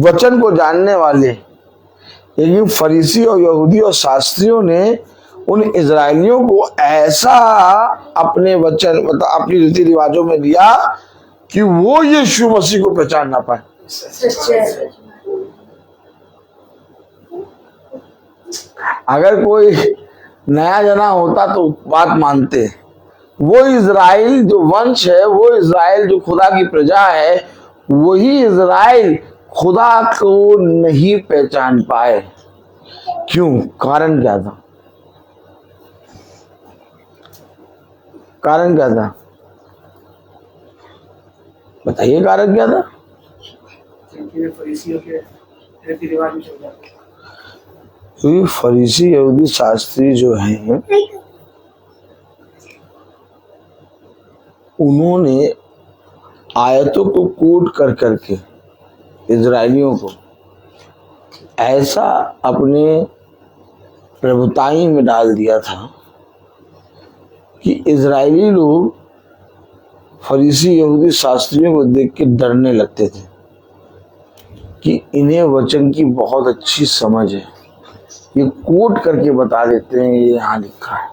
वचन को जानने वाले लेकिन फरीसी और यहूदी और शास्त्रियों ने उन इजरायलियों को ऐसा अपने वचन मतलब अपनी रीति रिवाजों में लिया कि वो यीशु मसीह को पहचान ना पाए। अगर कोई नया जना होता तो बात मानते। वो इजराइल जो वंश है, वो इजराइल जो खुदा की प्रजा है, वही इजराइल खुदा को नहीं पहचान पाए। क्यों? कारण क्या था? कारण क्या था? बताइए, कारण क्या था? फरीसियों के रीति रिवाज में चल जाते। क्योंकि फरीसी यहूदी शास्त्री जो हैं, उन्होंने आयतों को कोट कर करके इजरायलियों को ऐसा अपने प्रभुताई में डाल दिया था कि इजरायली लोग फरीसी यहूदी शास्त्रियों को देख के डरने लगते थे कि इन्हें वचन की बहुत अच्छी समझ है, ये कोट करके बता देते हैं ये यहाँ लिखा है।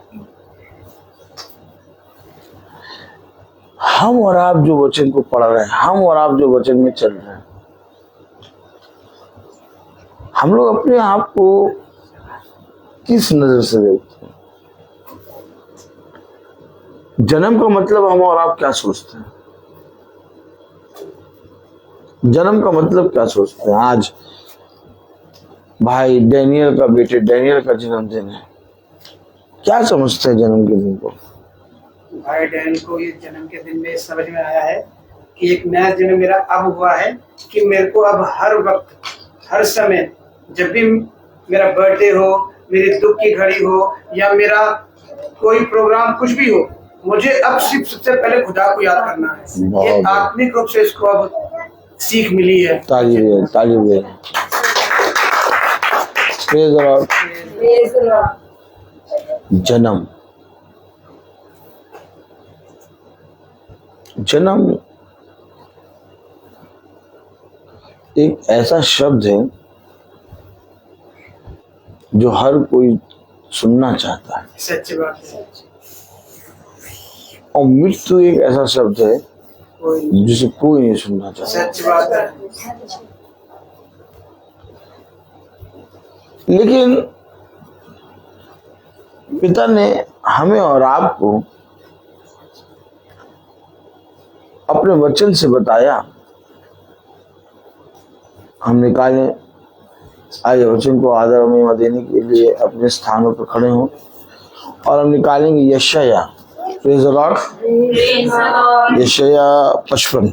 हम और आप जो वचन को पढ़ रहे हैं, हम और आप जो वचन में चल रहे हैं, हम लोग अपने आप को किस नजर से देखते हैं? जन्म का मतलब हम और आप क्या सोचते हैं? जन्म का मतलब क्या सोचते हैं? आज भाई डैनियल का बेटे डैनियल का जन्मदिन है, क्या समझते हैं जन्म के दिन को? भाई डैनियल को ये जन्म के दिन में समझ में आया है कि एक नया जन्म मेरा अब हुआ है कि मेरे को अब हर वक्त हर समय जब भी मेरा बर्थडे हो, मेरी दुख की घड़ी हो या मेरा कोई प्रोग्राम कुछ भी हो, मुझे अब सिर्फ सबसे पहले खुदा को याद करना है। ये आत्मिक रूप से इसको अब सीख मिली है। ताली दे। Praise the Lord. जन्म एक ऐसा शब्द है जो हर कोई सुनना चाहता है। सच्ची बात है। और मृत्यु एक ऐसा शब्द है जिसे कोई नहीं सुनना चाहता। सच्ची बात है। लेकिन पिता ने हमें और आपको अपने वचन से बताया, हम निकालें आज वचन को आदर और महिमा देने के लिए अपने स्थानों पर खड़े हों और हम निकालेंगे यशाया। Praise the Lord. यशाया 55।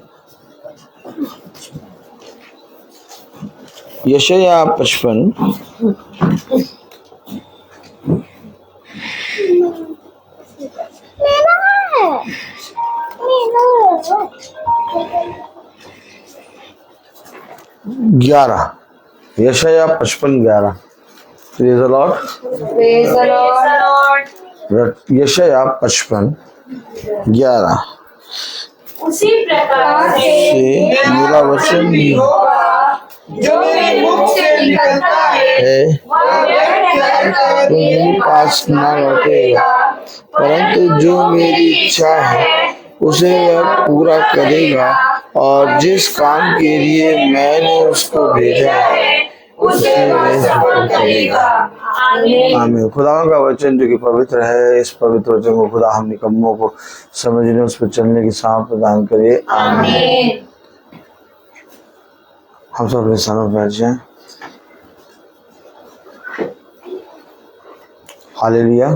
यशाया 55 11। यशाया 55:11। Praise the Lord. यशाया 55:11। उसी प्रकार से मेरा वचन भी जो मेरे मुख से निकलता है वह तो मेरे पास न लौटेगा, परंतु जो मेरी इच्छा है उसे वह पूरा करेगा, और जिस काम के लिए मैंने उसको भेजा है उसे वह सफल करेगा। आमीन। खुदा का वचन जो कि पवित्र है, इस पवित्र वचन को खुदा हम निकम्मों को समझने, उस पर चलने की साथ प्रदान करे। आमीन। हम सब अपने स्थानों पर बैठ जाएं। हालेलुया।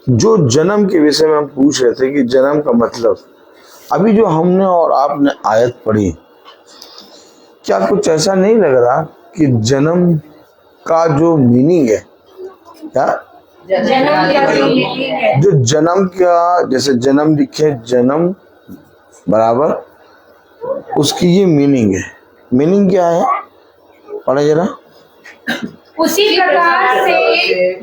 जो जन्म के विषय में हम पूछ रहे थे कि जन्म का मतलब, अभी जो हमने और आपने आयत पढ़ी, क्या कुछ ऐसा नहीं लग रहा कि जन्म का जो मीनिंग है, क्या जो जन्म का, जैसे जन्म लिखे, जन्म बराबर उसकी ये मीनिंग है। मीनिंग क्या है? पढ़े जरा। उसी प्रकार से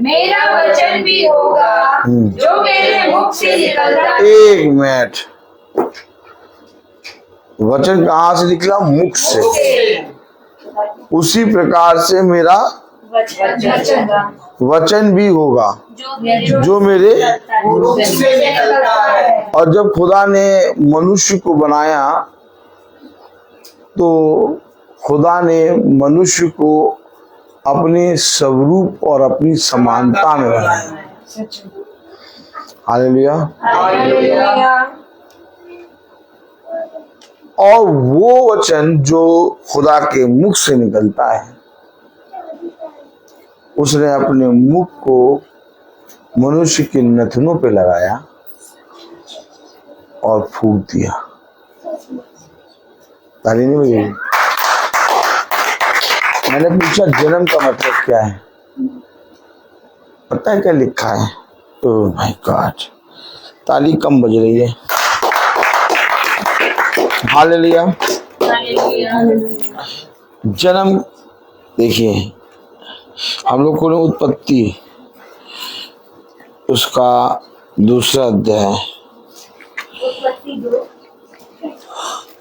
मेरा वचन भी होगा जो मेरे मुख से निकलता है। एक मिनट, वचन कहाँ से निकला? मुख से। उसी प्रकार से मेरा वचन भी होगा जो मेरे मुख से निकलता है। और जब खुदा ने मनुष्य को बनाया तो खुदा ने मनुष्य को अपने स्वरूप और अपनी समानता में बनाया। हालेलुया। और वो वचन जो खुदा के मुख से निकलता है, उसने अपने मुख को मनुष्य के नथनों पे लगाया और फूंक दिया। ताली नहीं बजी। मैंने पूछा जन्म का मतलब क्या है? पता है क्या लिखा है? ओह माय गॉड, ताली कम बज रही है। हालेलुया। जन्म देखिए, हम लोग को उत्पत्ति उसका दूसरा अध्याय।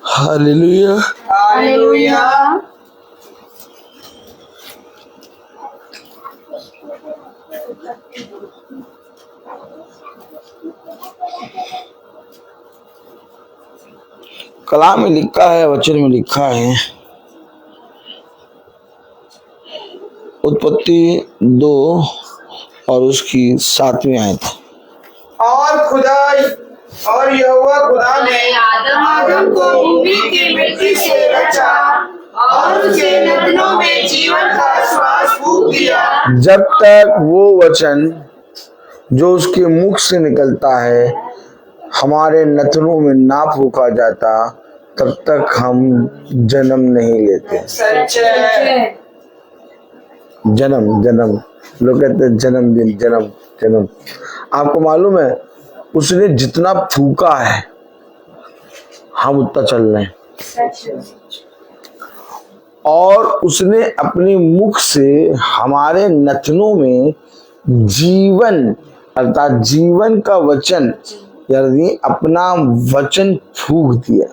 हालेलुया। हालेलुया। कलाम में लिखा है, वचन में लिखा है, उत्पत्ति 2 और उसकी 7वीं आयत। और यहोवा खुदा ने आदम को भूमि की मिट्टी से रचा और उसके नथनों में जीवन का श्वास फूंक दिया। जब तक वो वचन जो उसके मुख से निकलता है हमारे नथनों में ना फूका जाता, तब तक हम जन्म नहीं लेते। जन्म लोग कहते हैं जन्मदिन, जन्म। आपको मालूम है उसने जितना फूका है हम उतना चल रहे हैं, और उसने अपने मुख से हमारे नथनों में जीवन अर्थात जीवन का वचन यानी अपना वचन फूंक दिया।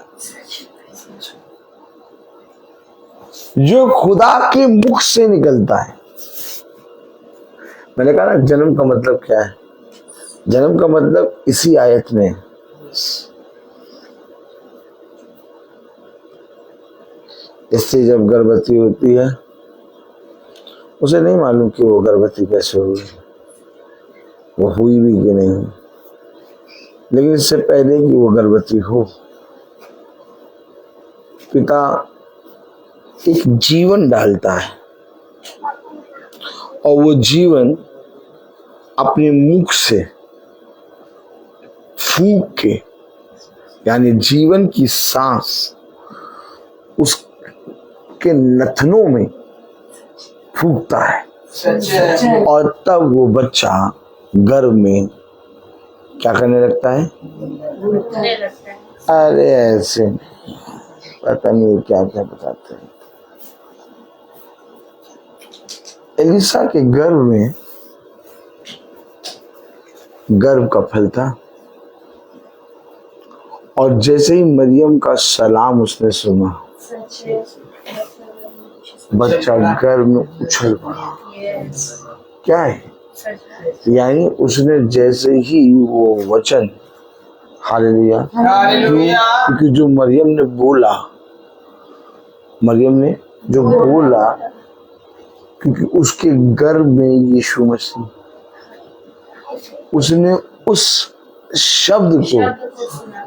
जो खुदा के मुख से निकलता है। मैंने कहा ना जन्म का मतलब क्या है? जन्म का मतलब इसी आयत में, इससे जब गर्भवती होती है उसे नहीं मालूम कि वो गर्भवती कैसे हुई, वो हुई भी कि नहीं, लेकिन इससे पहले कि वो गर्भवती हो पिता एक जीवन डालता है और वो जीवन अपने मुख से फूंक के, यानी जीवन की सांस उसके नथनों में फूंकता है और तब वो बच्चा गर्भ में क्या करने लगता है? अरे ऐसे पता नहीं क्या क्या बताते हैं। एलिसा के गर्भ में गर्भ का फल था और जैसे ही मरियम का सलाम उसने सुना, बच्चा गर्भ में उछल पड़ा। क्या है? यानी उसने जैसे ही वो वचन, हालेलुया, क्योंकि जो मरियम ने बोला, क्योंकि उसके गर्भ में यीशु मसीह, उसने उस शब्द को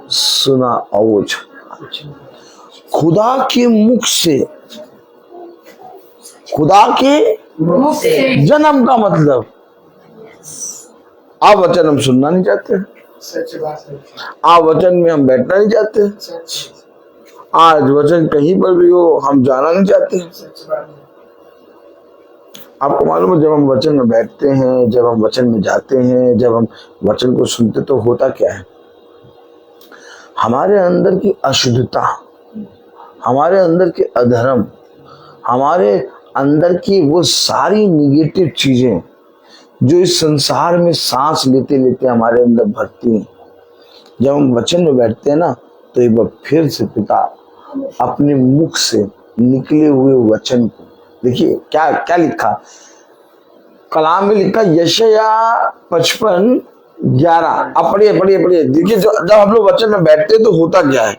सुना और वो खुदा के मुख से, खुदा के जन्म का मतलब, आप वचन हम सुनना नहीं चाहते, आप वचन में हम बैठना नहीं चाहते, आज वचन कहीं पर भी हो हम जाना नहीं चाहते। आपको मालूम है, जब हम वचन में बैठते हैं, जब हम वचन में जाते हैं, जब हम वचन को सुनते, तो होता क्या है? हमारे अंदर की अशुद्धता, हमारे अंदर के अधर्म, हमारे अंदर की वो सारी निगेटिव चीजें जो इस संसार में सांस लेते लेते हमारे अंदर भरती हैं, जब हम वचन में बैठते हैं ना, तो एक बार फिर से पिता अपने मुख से निकले हुए वचन को, देखिए क्या क्या लिखा कलाम में, लिखा यशाया 55:11। अब पढ़िए। देखिए जब हम लोग वचन में बैठते हैं तो होता क्या है,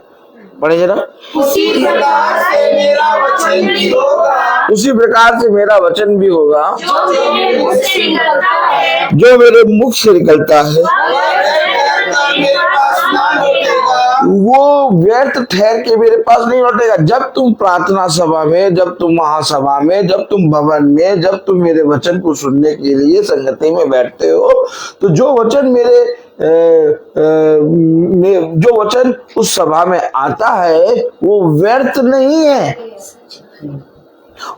पढ़े जरा। उसी प्रकार से मेरा वचन भी होगा जो मेरे मुख से निकलता है, वो व्यर्थ ठहर के मेरे पास नहीं लौटेगा। जब तुम प्रार्थना सभा में, जब तुम महासभा में, जब तुम भवन में, जब तुम मेरे वचन को सुनने के लिए संगति में बैठते हो, तो जो वचन जो वचन उस सभा में आता है वो व्यर्थ नहीं है।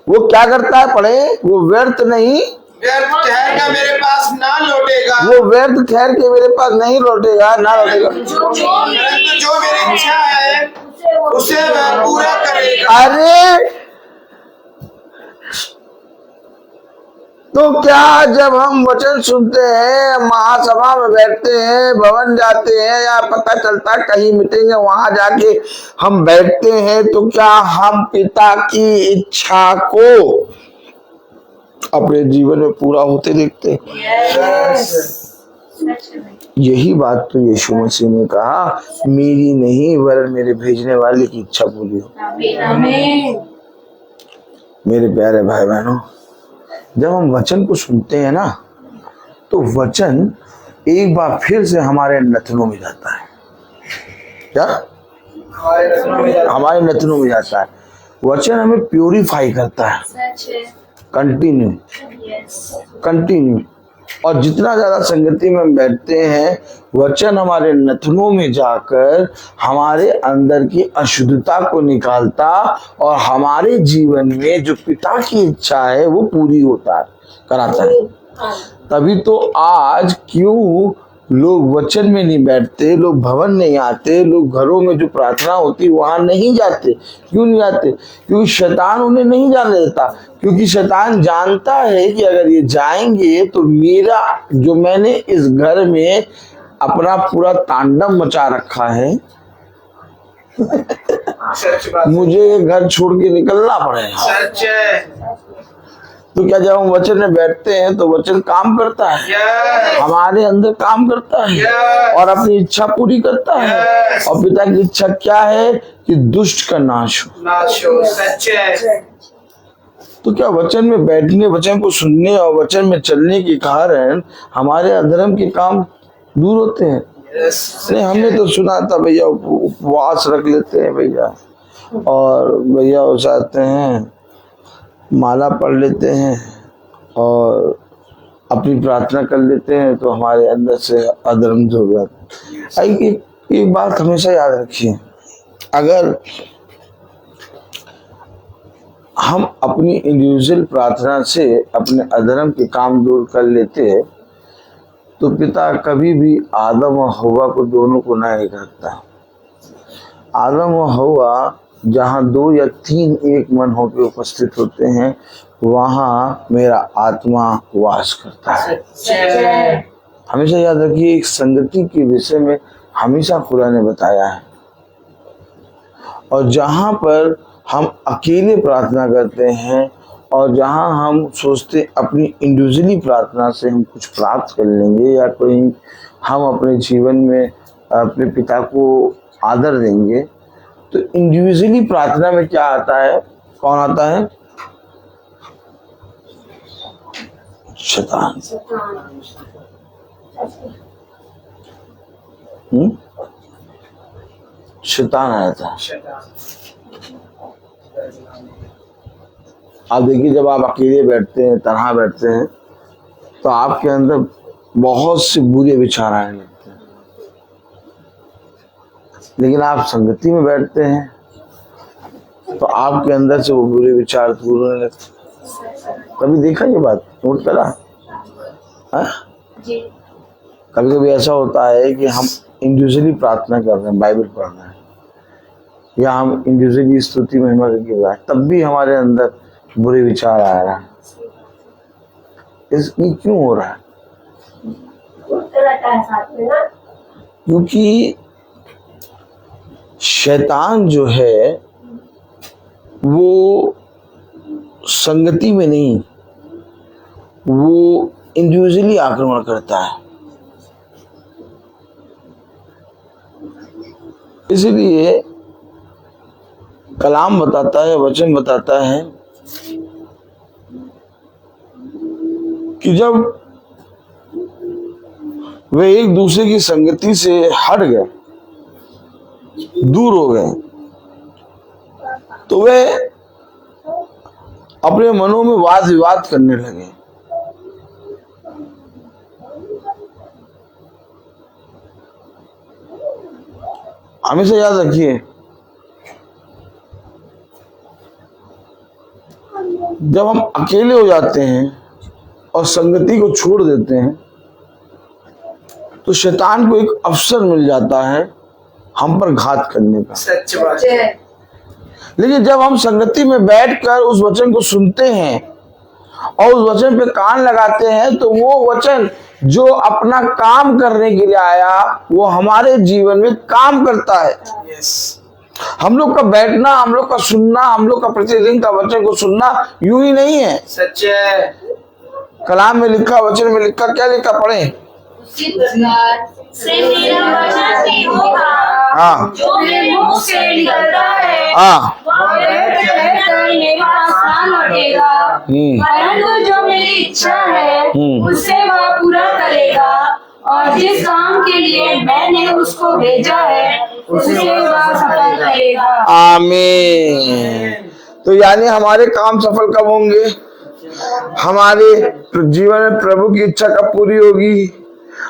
वो क्या करता है? पढ़े, वो व्यर्थ नहीं, व्यर्थ ठहर कर मेरे पास ना लौटेगा, वो व्यर्थ ठहर के मेरे पास नहीं लौटेगा, ना लौटेगा, जो मेरी इच्छा है उसे वह पूरा करेगा। अरे तो क्या जब हम वचन सुनते हैं, महासभा में बैठते हैं, भवन जाते हैं, या पता चलता कहीं मीटिंग है वहां जाके हम बैठते हैं, तो क्या हम पिता की इच्छा को अपने जीवन में पूरा होते देखते हैं? यही बात तो यीशु मसीह ने कहा, मेरी नहीं वरन मेरे भेजने वाले की इच्छा पूरी हो। मेरे प्यारे भाई बहनों, जब हम वचन को सुनते हैं ना, तो वचन एक बार फिर से हमारे नथनों में जाता है। क्या? हमारे नथनों में जाता है। वचन हमें प्यूरिफाई करता है, कंटिन्यू। और जितना ज्यादा संगति में हम बैठते हैं, वचन हमारे नथनों में जाकर हमारे अंदर की अशुद्धता को निकालता और हमारे जीवन में जो पिता की इच्छा है वो पूरी कराता है। तभी तो आज क्यों लोग वचन में नहीं बैठते, लोग भवन नहीं आते, लोग घरों में जो प्रार्थना होती वहां नहीं जाते। क्यों नहीं जाते? क्योंकि शैतान उन्हें नहीं जाने देता। क्योंकि शैतान जानता है कि अगर ये जाएंगे तो मेरा जो मैंने इस घर में अपना पूरा तांडव मचा रखा है मुझे ये घर छोड़ के निकलना पड़ेगा। तो क्या जब हम वचन में बैठते हैं तो वचन काम करता है, हमारे अंदर काम करता है और अपनी इच्छा पूरी करता है। और पिता की इच्छा क्या है? कि दुष्ट का नाश हो। तो क्या वचन में बैठने, वचन को सुनने और वचन में चलने के कारण हमारे अधर्म के काम दूर होते हैं? नहीं, हमने तो सुना था भैया उपवास रख लेते हैं भैया, और भैया हो जाते हैं, माला पढ़ लेते हैं और अपनी प्रार्थना कर लेते हैं, तो हमारे अंदर से अधर्म हो जाता है। एक बात हमेशा याद रखिए, अगर हम अपनी इंडिविजुअल प्रार्थना से अपने अधर्म के काम दूर कर लेते तो पिता कभी भी आदम और हव्वा को दोनों को नहीं करता। आदम और हव्वा जहाँ 2 या 3 एक मन होकर उपस्थित होते हैं, वहाँ मेरा आत्मा वास करता है। हमेशा याद रखिए, एक संगति के विषय में हमेशा खुदा ने बताया है। और जहाँ पर हम अकेले प्रार्थना करते हैं और जहाँ हम सोचते अपनी इंडिविजुअली प्रार्थना से हम कुछ प्राप्त कर लेंगे या कोई हम अपने जीवन में अपने पिता को आदर देंगे, तो इंडिविजुअली प्रार्थना में क्या आता है? कौन आता है? शैतान। शैतान आया था। आप देखिए, जब आप अकेले बैठते हैं, तन्हा बैठते हैं, तो आपके अंदर बहुत से बुरे विचार आने लगते हैं। लेकिन आप संगति में बैठते हैं तो आपके अंदर से वो बुरे विचार दूर होने लगते हैं। कभी देखा ये बात, नोट करा? कभी कभी ऐसा होता है कि हम इंडिविजुअली प्रार्थना कर रहे हैं, बाइबल पढ़ रहे हैं, या हम इंडिविजुअली स्तुति महिमा करके रहे हैं, तब भी हमारे अंदर बुरे विचार आ रहा है। ये क्यों हो रहा है? क्योंकि शैतान जो है वो संगति में नहीं, वो इंडिविजुअली आक्रमण करता है। इसलिए कलाम बताता है, वचन बताता है कि जब वे एक दूसरे की संगति से हट गए, दूर हो गए, तो वे अपने मनों में वाद विवाद करने लगे। हमेशा याद रखिए, जब हम अकेले हो जाते हैं और संगति को छोड़ देते हैं, तो शैतान को एक अवसर मिल जाता है हम पर घात करने का। सच बात है। लेकिन जब हम संगति में बैठकर उस वचन को सुनते हैं और उस वचन पे कान लगाते हैं, तो वो वचन जो अपना काम करने के लिए आया, वो हमारे जीवन में काम करता है। हम लोग का बैठना, हम लोग का सुनना, हम लोग का प्रतिदिन का वचन को सुनना यूं ही नहीं है। सच है। कलाम में लिखा, वचन में लिखा, क्या लिखा? पढ़े। उसी प्रकार से मेरा वचन भी होगा, हाँ, जो मेरे मुंह से निकलता है, हाँ, वह रहकर मेरे पास ना लौटेगा, परंतु जो मेरी इच्छा है उससे वह पूरा करेगा, और जिस काम के लिए मैंने उसको भेजा है उसे वह सफल करेगा। आमीन। तो यानी हमारे काम सफल कब होंगे? हमारे जीवन में प्रभु की इच्छा कब पूरी होगी?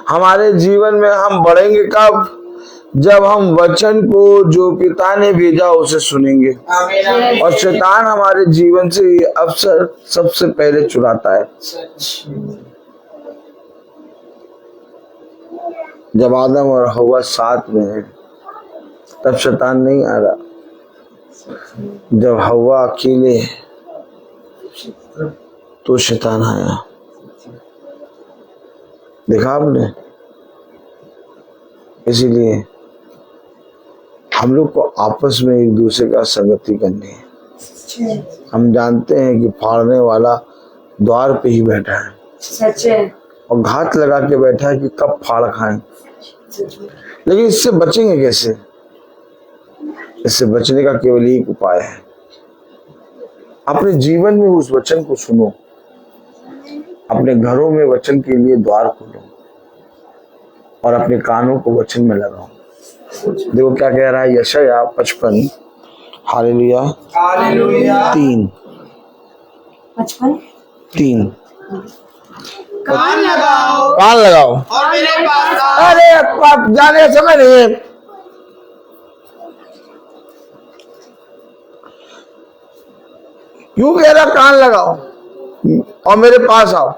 हमारे जीवन में हम बढ़ेंगे कब? जब हम वचन को जो पिता ने भेजा उसे सुनेंगे। और शैतान हमारे जीवन से ये अवसर सबसे पहले चुराता है। जब आदम और हव्वा साथ में है, तब शैतान नहीं आ रहा। जब हव्वा अकेले तो शैतान आया। देखा आपने? इसीलिए हम लोग को आपस में एक दूसरे का संगति करनी है। हम जानते हैं कि फाड़ने वाला द्वार पे ही बैठा है, सच है, और घात लगा के बैठा है कि कब फाड़ खाएं। लेकिन इससे बचेंगे कैसे? इससे बचने का केवल एक उपाय है, अपने जीवन में उस वचन को सुनो, अपने घरों में वचन के लिए द्वार खोलो और अपने कानों को वचन में लगाओ। देखो क्या कह रहा है यशायाह 55, हालेलुया। हालेलुया। 3 3 कान लगाओ कान लगाओ और मेरे पास आओ। अरे आप जाने का समय नहीं है। क्यों कह रहा कान लगाओ और मेरे पास आओ?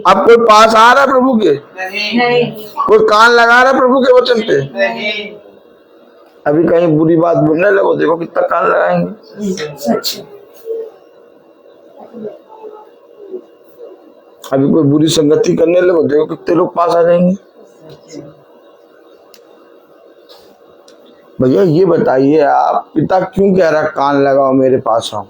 अब कोई पास आ रहा है प्रभु के? नहीं कोई कान लगा रहा है प्रभु के वचन पे? नहीं। अभी कहीं बुरी बात बोलने लगो, देखो कितना कान लगाएंगे। अभी कोई बुरी संगति करने लगो, देखो कितने लोग पास आ जाएंगे। भैया ये बताइए, आप पिता क्यों कह रहा है कान लगाओ मेरे पास आओ?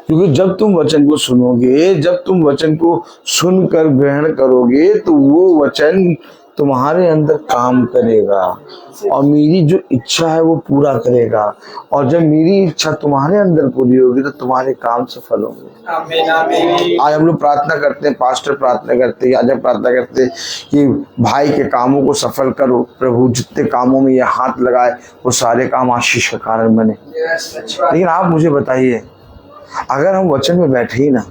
क्योंकि जब तुम वचन को सुनोगे, जब तुम वचन को सुनकर ग्रहण करोगे, तो वो वचन तुम्हारे अंदर काम करेगा और मेरी जो इच्छा है वो पूरा करेगा। और जब मेरी इच्छा तुम्हारे अंदर पूरी होगी तो तुम्हारे काम सफल होंगे। आमीन आमीन। आज हम लोग प्रार्थना करते हैं, पास्टर प्रार्थना करते हैं, याजक प्रार्थना करते हैं कि भाई के कामों को सफल करो प्रभु, जितने कामों में ये हाथ लगाए वो सारे काम आशीष का कारण बने। लेकिन आप मुझे बताइए, अगर हम वचन में बैठे ही ना,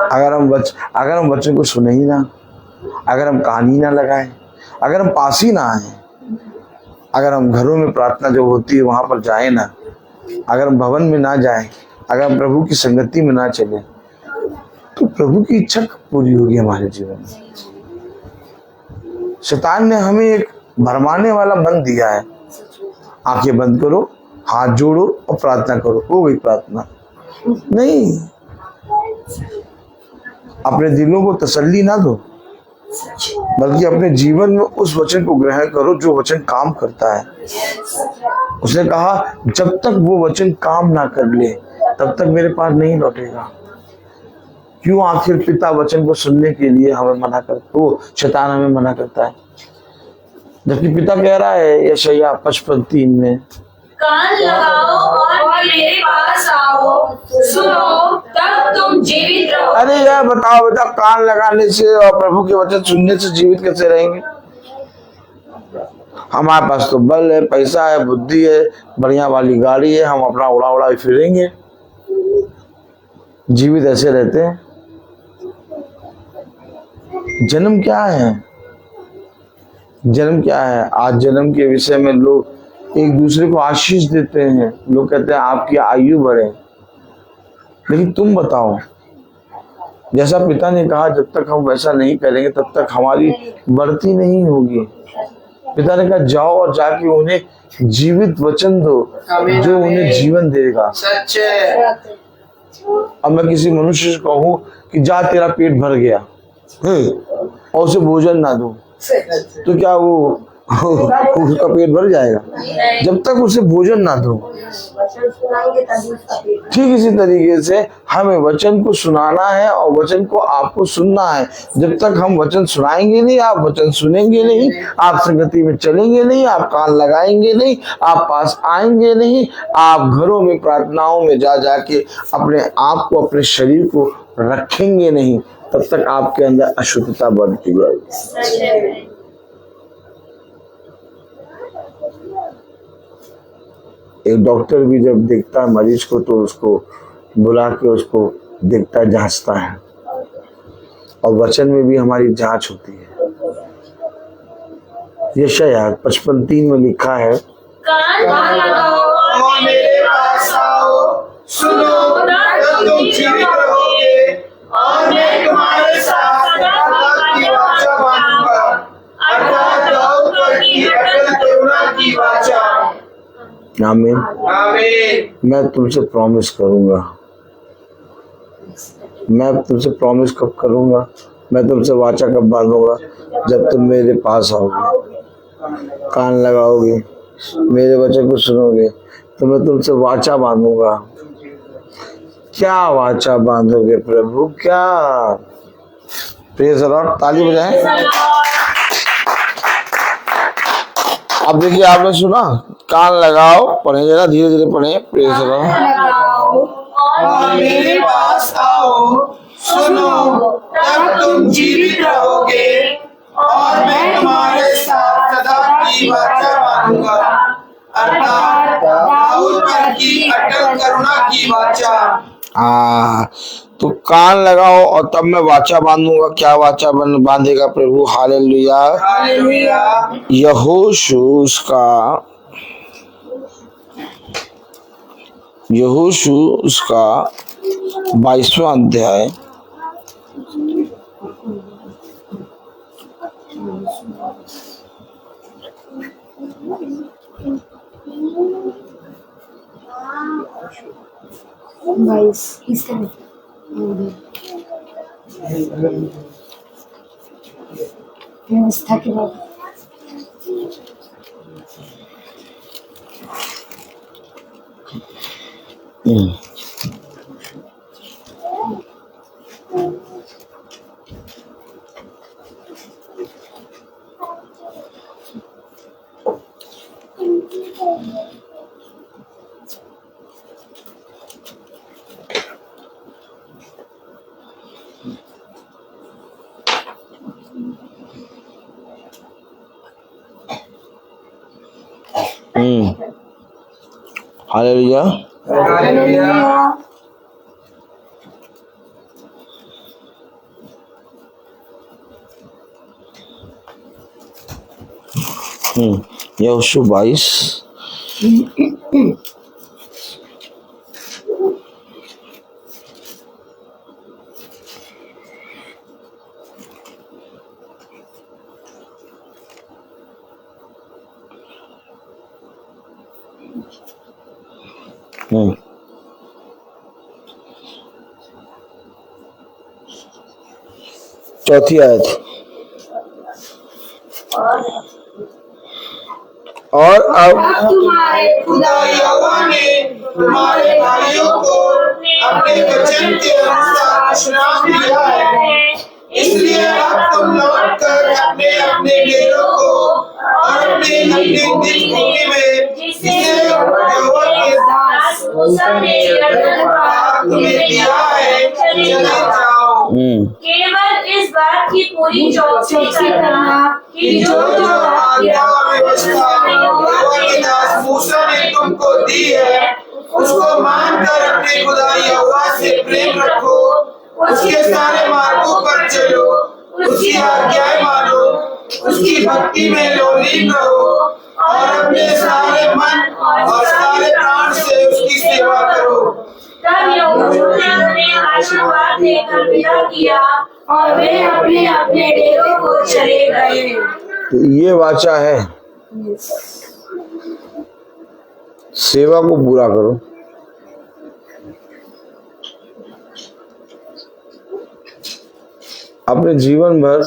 अगर हम वचन को सुने ही ना, अगर हम कान ही ना लगाए, अगर हम पास ही ना आए, अगर हम घरों में प्रार्थना जो होती है वहां पर जाए ना, अगर हम भवन में ना जाए, अगर हम प्रभु की संगति में ना चले, तो प्रभु की इच्छा कब पूरी होगी हमारे जीवन में? शैतान ने हमें एक भरमाने वाला मन दिया है, आंखें बंद करो, हाथ जोड़ो और प्रार्थना करो, हो गई प्रार्थना। नहीं, अपने दिलों को तसल्ली ना दो, बल्कि अपने जीवन में उस वचन को ग्रहण करो जो वचन काम करता है। उसने कहा जब तक वो वचन काम ना कर ले तब तक मेरे पास नहीं लौटेगा। क्यों आखिर पिता वचन को सुनने के लिए हमें मना करता, वो शैतान हमें मना करता है, जबकि पिता कह रहा है यशायाह 55:3 में, कान लगाओ और मेरे पास आओ, सुनो तब तुम जीवित रहो। अरे यार बताओ बेटा, कान लगाने से और प्रभु के वचन सुनने से जीवित कैसे रहेंगे? हमारे पास तो बल है, पैसा है, बुद्धि है, बढ़िया वाली गाड़ी है, हम अपना उड़ा उड़ा फिरेंगे, जीवित ऐसे रहते हैं? जन्म क्या है? जन्म क्या है? आज जन्म के विषय में लोग एक दूसरे को आशीष देते हैं, लोग कहते हैं आपकी आयु बढ़े। लेकिन तुम बताओ, जैसा पिता ने कहा जब तक हम वैसा नहीं करेंगे तब तक हमारी बढ़ती नहीं होगी। पिता ने कहा जाओ और जाके उन्हें जीवित वचन दो जो उन्हें जीवन देगा। सच है। अब मैं किसी मनुष्य से कहूँ कि जा तेरा पेट भर गया और उसे भोजन ना दो, तो क्या वो उसका पेट भर जाएगा? जब तक उसे भोजन ना दो। ठीक इसी तरीके से हमें वचन को सुनाना है और वचन को आपको सुनना है। जब तक हम वचन सुनाएंगे नहीं, आप वचन सुनेंगे नहीं, आप संगति में चलेंगे नहीं, आप कान लगाएंगे नहीं, आप पास आएंगे नहीं, आप घरों में प्रार्थनाओं में जा जाके अपने आप को, अपने शरीर को रखेंगे नहीं, तब तक आपके अंदर अशुद्धता बढ़ती जाएगी। एक डॉक्टर भी जब देखता है मरीज को तो उसको बुला के उसको देखता है, जांचता है, और वचन में भी हमारी जांच होती है। यशायाह 55:3 में लिखा है, कान लगाओ और मेरे पास आओ, सुनो तब तुम जीवित रहोगे और मैं तुम्हारे साथ सदा की वाचा बांधूंगा, अर्थात दाऊद पर की अटल करुणा की वाचा। आमीन। आमीन। मैं तुमसे प्रॉमिस करूंगा, मैं तुमसे प्रॉमिस कब करूंगा, मैं तुमसे वाचा कब बांधूंगा? जब तुम मेरे पास आओगे, कान लगाओगे, मेरे वचन को सुनोगे, तो मैं तुमसे वाचा बांधूंगा। क्या वाचा बांधोगे प्रभु? क्या? Praise the Lord. ताली बजाएं। अब देखिए, आपने सुना, कान लगाओ, पढ़ेंगे ना, धीरे धीरे पढ़े। Praise the Lord. और मेरे पास आओ, सुनो तब तुम जीवित रहोगे और मैं तुम्हारे साथ सदा की वाचा बांधूंगा, की वाचा। तो कान लगाओ और तब मैं वाचा बांधूंगा। क्या वाचा बांधेगा प्रभु? हालेलुया। हालेलुया। यहोशू उसका 22वां अध्याय व्यवस्था के बाद हालेलुया। हालेलुया। यहोशू 22 चौथी आयत। और अब तुम्हारे खुदा यहोवा ने तुम्हारे भाइयों को अपने वचन के अनुसार आशीर्वाद दिया है, इसलिए अब तुम लौटकर अपने अपने डेरों को और अपने अपने निज भूमि में जिसे यहोवा के दास मूसा ने तुम्हें दिया है चले जाओ। केवल इस बात की पूरी चौकसी करना कि जो जो आज्ञा और व्यवस्था यहोवा के दास मूसा ने तुमको दी है उसको मानकर अपने खुदा यहोवा से प्रेम रखो, उसके सारे मार्गों पर चलो, उसकी आज्ञाएं मानो, उसकी भक्ति में लोलीन रहो और अपने सारे मन और सारे प्राण से उसकी सेवा करो। तब यहोशू ने उन्हें आशीर्वाद देकर विदा किया और वे अपने अपने डेरों को चले गए। तो ये वाचा है, सेवा को पूरा करो। अपने जीवन भर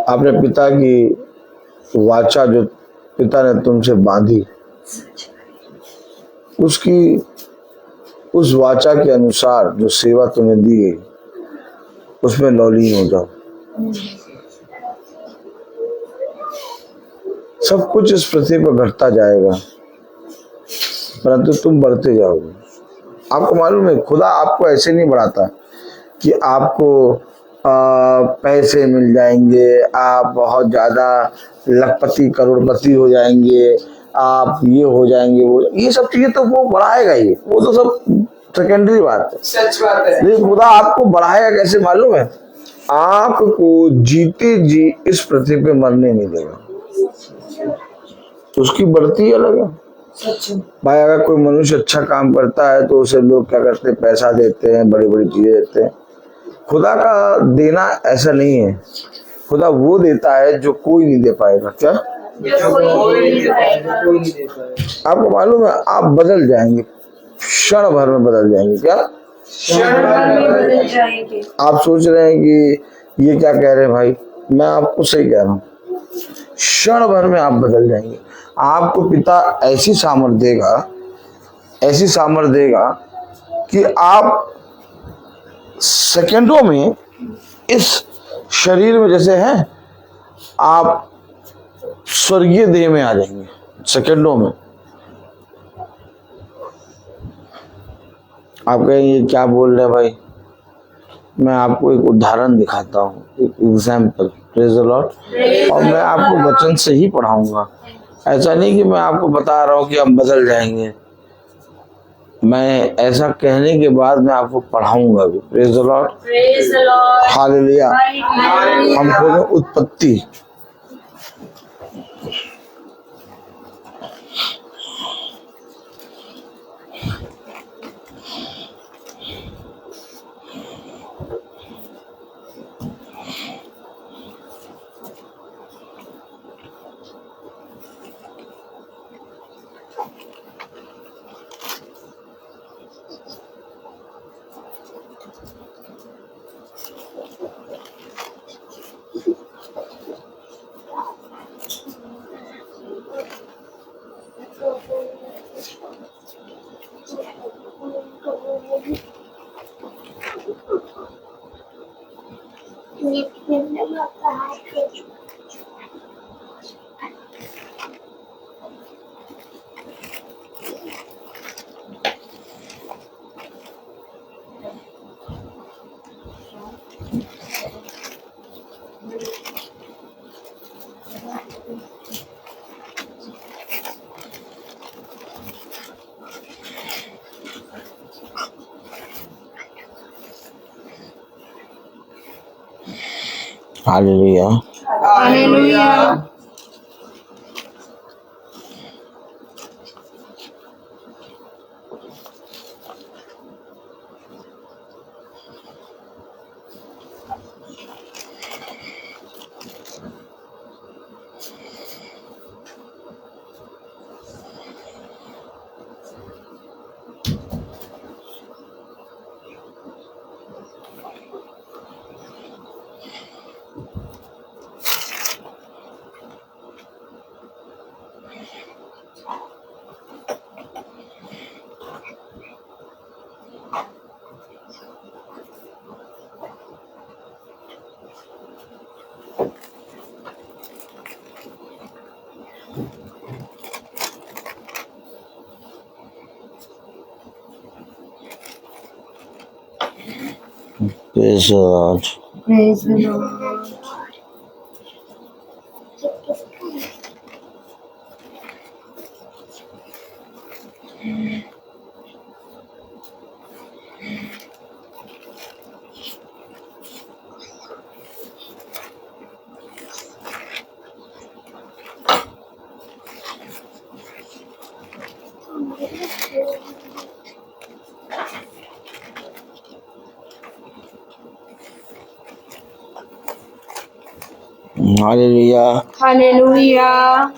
अपने पिता की वाचा जो पिता ने तुमसे बांधी, उसकी उस वाचा के अनुसार जो सेवा तुम्हें दी गई उसमें लौलीन हो जाओ। सब कुछ इस पृथ्वी पर घटता जाएगा परंतु तुम बढ़ते जाओगे। आपको मालूम है खुदा आपको ऐसे नहीं बढ़ाता कि आपको पैसे मिल जाएंगे, आप बहुत ज्यादा लखपति करोड़पति हो जाएंगे, आप ये हो जाएंगे, वो ये सब चीजें तो वो बढ़ाएगा ही, वो तो सब सेकेंडरी बात है। सच बात है। लेकिन खुदा आपको बढ़ाएगा कैसे मालूम है? आपको जीते जी इस पृथ्वी पे मरने नहीं देगा। उसकी बढ़ती अलग है भाई। अगर कोई मनुष्य अच्छा काम करता है तो उसे लोग क्या करते हैं? पैसा देते हैं, बड़ी बड़ी चीजें देते हैं। खुदा का देना ऐसा नहीं है। खुदा वो देता है जो कोई नहीं दे पाएगा। क्या आपको मालूम है? आप बदल जाएंगे, क्षण भर में बदल जाएंगे। क्या बदल जाएंगे? आप सोच रहे हैं कि ये क्या कह रहे हैं भाई? मैं आपको सही कह रहा हूँ, क्षण भर में आप बदल जाएंगे। आपको पिता ऐसी सामर्थ देगा, ऐसी सामर्थ देगा कि आप सेकंडों में इस शरीर में जैसे हैं, आप स्वर्गीय देह में आ जाएंगे सेकंडों में। आप कहेंगे क्या बोल रहे भाई? मैं आपको एक उदाहरण दिखाता हूँ, एक एग्जाम्पल। Praise the Lord. और मैं आपको वचन से ही पढ़ाऊंगा। ऐसा नहीं कि मैं आपको बता रहा हूँ कि हम बदल जाएंगे। मैं ऐसा कहने के बाद मैं आपको पढ़ाऊंगा भी। Praise the Lord, Praise the Lord. Hallelujah. Hallelujah. हम खोले उत्पत्ति, hallelujah. Hallelujah. Praise the Lord. Praise the Lord. Hallelujah. Hallelujah.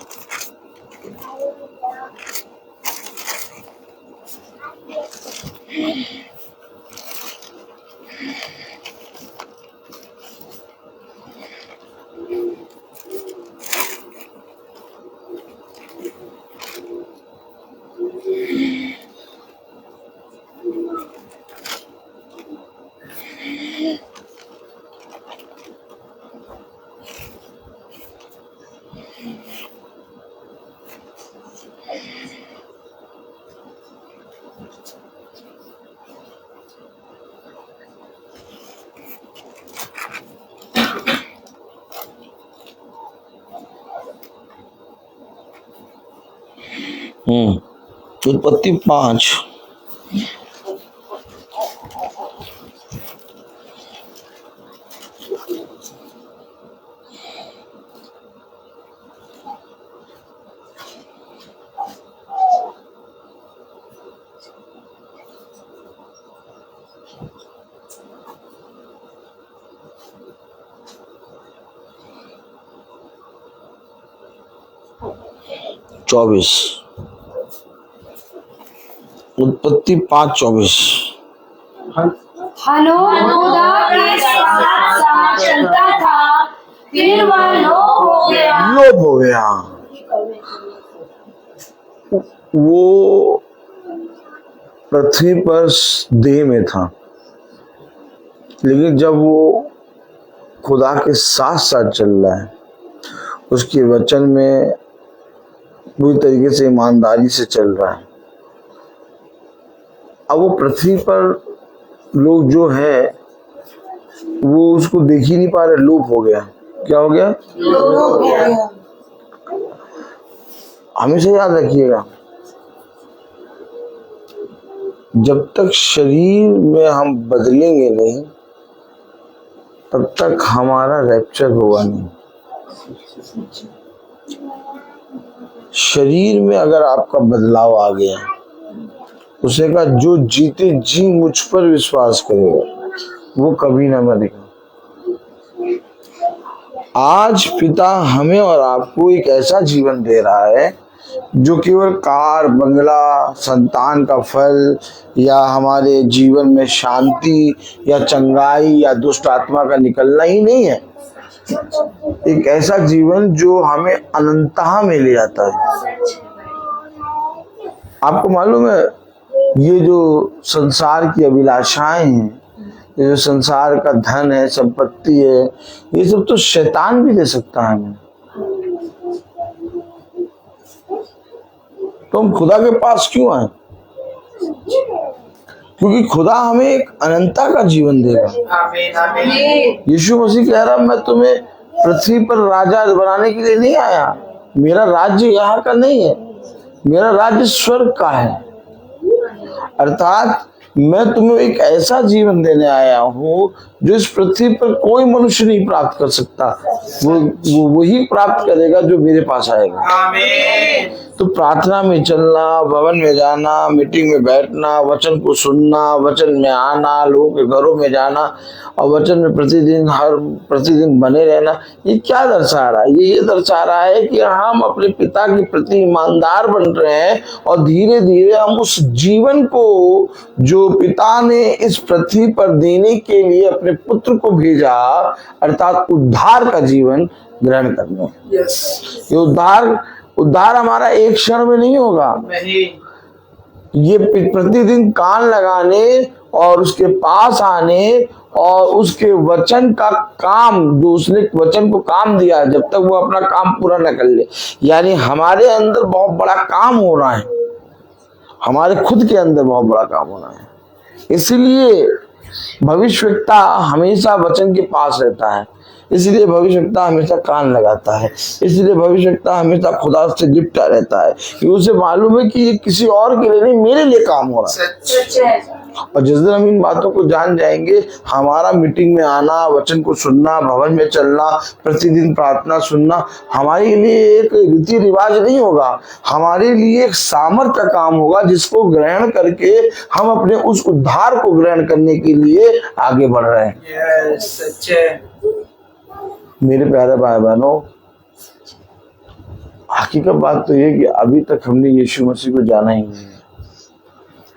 उत्पत्ति 5 24। उत्पत्ति 5:24। हनोक खुदा के साथ साथ चलता था, फिर वह लोप हो गया। लोप हो गया। वो पृथ्वी पर देह में था, लेकिन जब वो खुदा के साथ साथ चल रहा है, उसके वचन में पूरी तरीके से ईमानदारी से चल रहा है, अब वो पृथ्वी पर लोग जो है वो उसको देख ही नहीं पा रहे, लोप हो गया। क्या हो गया? लोप हो गया। हमेशा याद रखिएगा, जब तक शरीर में हम बदलेंगे नहीं तब तक हमारा रैप्चर होगा नहीं। शरीर में अगर आपका बदलाव आ गया, उसे का जो जीते जी मुझ पर विश्वास करेगा वो कभी ना मरेगा। आज पिता हमें और आपको एक ऐसा जीवन दे रहा है जो केवल कार, बंगला, संतान का फल या हमारे जीवन में शांति या चंगाई या दुष्ट आत्मा का निकलना ही नहीं है। एक ऐसा जीवन जो हमें अनंतता में ले जाता है। आपको मालूम है, ये जो संसार की अभिलाषाएं हैं, ये जो संसार का धन है, संपत्ति है, ये सब तो शैतान भी दे सकता है हमें। तो हम खुदा के पास क्यों आए? क्योंकि खुदा हमें एक अनंतता का जीवन देगा। यीशु मसीह कह रहा, मैं तुम्हें पृथ्वी पर राजा बनाने के लिए नहीं आया। मेरा राज्य यहाँ का नहीं है, मेरा राज्य स्वर्ग का है। अर्थात मैं तुम्हें एक ऐसा जीवन देने आया हूँ जो इस पृथ्वी पर कोई मनुष्य नहीं प्राप्त कर सकता। वो वही प्राप्त करेगा जो मेरे पास आएगा। आमीन। तो प्रार्थना में चलना, भवन में जाना, मीटिंग में बैठना, वचन को सुनना, वचन में आना, लोगों के घरों में जाना और वचन में प्रतिदिन बने रहना, ये क्या दर्शा रहा है? ये दर्शा रहा है कि हम अपने पिता के प्रति ईमानदार बन रहे हैं और धीरे धीरे हम उस जीवन को जो पिता ने इस पृथ्वी पर देने के लिए अपने पुत्र को भेजा, अर्थात उद्धार का जीवन ग्रहण करना। ये उद्धार हमारा एक क्षण में नहीं होगा। ये प्रतिदिन कान लगाने और उसके पास आने और उसके वचन का काम, जो उसने वचन को काम दिया, जब तक वो अपना काम पूरा न कर ले। यानी हमारे अंदर बहुत बड़ा काम हो रहा है, हमारे खुद के अंदर बहुत बड़ा काम हो रहा है। इसलिए भविष्यवक्ता हमेशा वचन के पास रहता है, इसलिए भविष्यवक्ता हमेशा कान लगाता है, इसलिए भविष्यवक्ता हमेशा खुदा से लिपटा रहता है कि उसे मालूम है कि ये किसी और के लिए नहीं, मेरे लिए काम हो रहा है। और जिस दिन हम इन बातों को जान जाएंगे, हमारा मीटिंग में आना, वचन को सुनना, भवन में चलना, प्रतिदिन प्रार्थना सुनना हमारे लिए एक रीति रिवाज नहीं होगा, हमारे लिए एक सामर्थ्य का काम होगा जिसको ग्रहण करके हम अपने उस उद्धार को ग्रहण करने के लिए आगे बढ़ रहे हैं। मेरे प्यारे भाई बहनों, हकीकत बात तो ये कि अभी तक हमने यीशु मसीह को जाना ही नहीं है।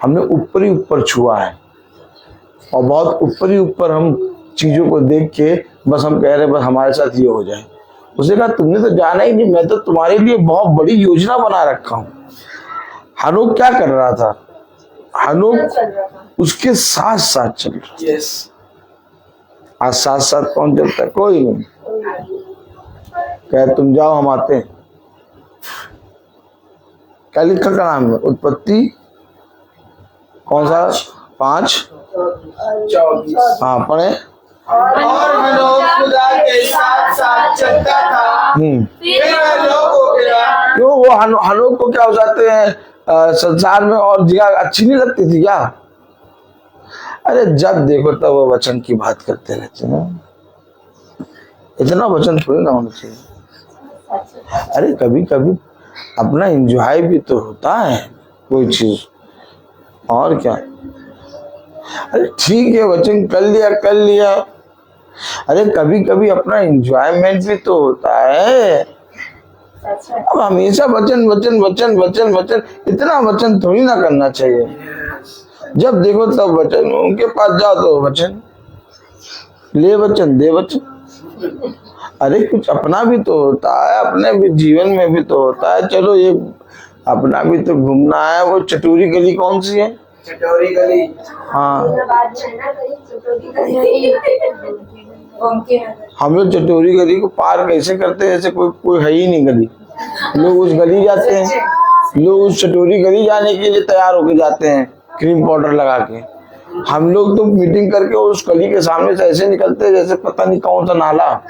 हमने ऊपर ही ऊपर छुआ है और बहुत ऊपर ही ऊपर हम चीजों को देख के बस हम कह रहे हैं बस हमारे साथ ये हो जाए। उसे कहा तुमने तो जाना ही नहीं, मैं तो तुम्हारे लिए बहुत बड़ी योजना बना रखा हूं। हनोक क्या कर रहा था? हनोक उसके साथ साथ चल रहा था। आज साथ साथ कौन चलता है? कोई नहीं। कह तुम जाओ, हम आते हैं। क्या लिखा का नाम है? उत्पत्ति कौन सा? 5:24। हाँ पढ़े। और हनोक खुदा के साथ साथ चलता था। फिर हनोक हो गया। क्यों? वो हनोक को क्या हो जाते हैं संसार में और जगह अच्छी नहीं लगती थी क्या? अरे जब देखो तब वो वचन की बात करते रहते हैं। इतना वचन थोड़ी ना होना चाहिए। अरे कभी कभी अपना एंजॉय भी तो होता है कोई चीज, और क्या। अरे ठीक है, वचन कर लिया। अरे कभी कभी अपना एंजॉयमेंट भी तो होता है। अब हमेशा वचन, इतना वचन थोड़ी ना करना चाहिए। जब देखो तब वचन, उनके पास जाओ तो वचन, ले वचन, दे वचन। अरे कुछ अपना भी तो होता है, अपने भी जीवन में भी तो होता है। चलो ये अपना भी तो घूमना है। वो चटोरी गली कौन सी है? चटोरी गली। हाँ, हम लोग चटोरी गली को पार कैसे करते हैं जैसे कोई है ही नहीं गली। लोग उस गली जाते हैं, लोग उस चटोरी गली जाने के लिए तैयार होके जाते हैं क्रीम पाउडर लगा के। हम लोग तो मीटिंग करके उस गली के सामने से ऐसे निकलते हैं जैसे पता नहीं कौन सा नाला।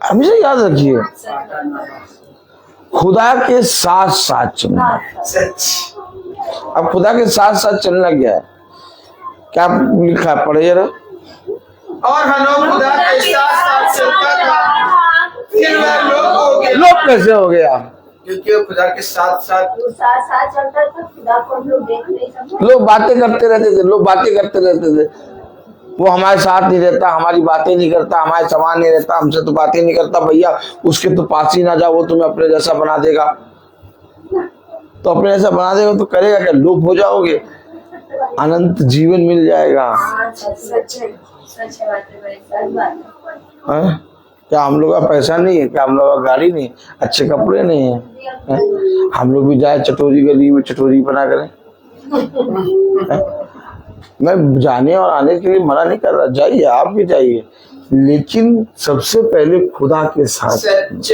हमेशा याद रखिए, खुदा के साथ साथ चलना। सच। अब खुदा के साथ साथ चलना क्या है? क्या लिखा है, पढ़े जरा। और हनोक खुदा के साथ साथ चलता था, फिर वह लोप हो गया। लोप कैसे हो गया? क्योंकि वो खुदा के साथ साथ साथ साथ चलता था, खुदा को हम लोग देख नहीं सकते। लोग बातें करते रहते थे, लोग बातें करते रहते थे। वो हमारे साथ नहीं रहता, हमारी बातें नहीं करता, हमारे समान नहीं रहता, हमसे तो बातें नहीं करता। भैया उसके तो पास ही ना जाओ, वो तुम्हें अपने जैसा बना देगा। तो अपने जैसा बना देगा तो करेगा क्या? लोप हो जाओगे, अनंत जीवन मिल जाएगा। सच है बात है भाई, सच बात है। हैं? क्या हम लोग का पैसा नहीं है? क्या हम लोग का गाड़ी नहीं, अच्छे कपड़े नहीं है? हैं? हम लोग भी जाए चटोरी गली में चटोरी बना करें? हैं? मैं जाने और आने के लिए मना नहीं कर रहा, जाइए, आप भी जाइए, लेकिन सबसे पहले खुदा के साथ। सच।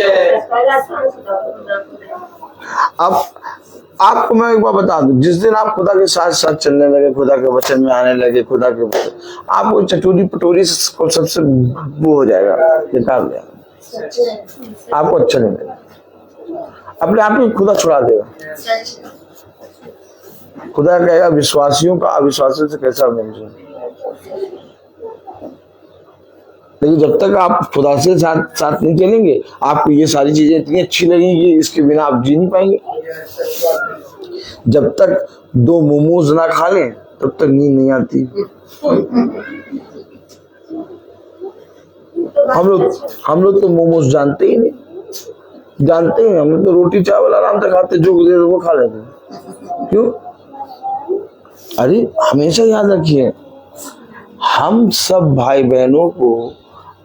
अब आपको मैं एक बार बता दूं, जिस दिन आप खुदा के साथ साथ चलने लगे, खुदा के वचन में आने लगे, खुदा के वचन, आपको चटोरी पटोरी को सबसे वो हो जाएगा, बेकार हो जाएगा, आपको अच्छा नहीं लगेगा, अपने आप ही खुदा छुड़ा देगा। खुदा कहेगा विश्वासियों का अविश्वासियों से कैसा मिल। लेकिन जब तक आप खुदा से साथ साथ नहीं चलेंगे, आपको ये सारी चीजें इतनी अच्छी लगेंगी, इसके बिना आप जी नहीं पाएंगे। जब तक 2 मोमोज ना खा लें तब तक नींद नहीं आती। हम लोग तो मोमोज जानते ही नहीं, जानते हैं, हम लोग तो रोटी चावल आराम से खाते, जो दे दो वो खा लेते। क्यों? अरे हमेशा याद रखिए, हम सब भाई बहनों को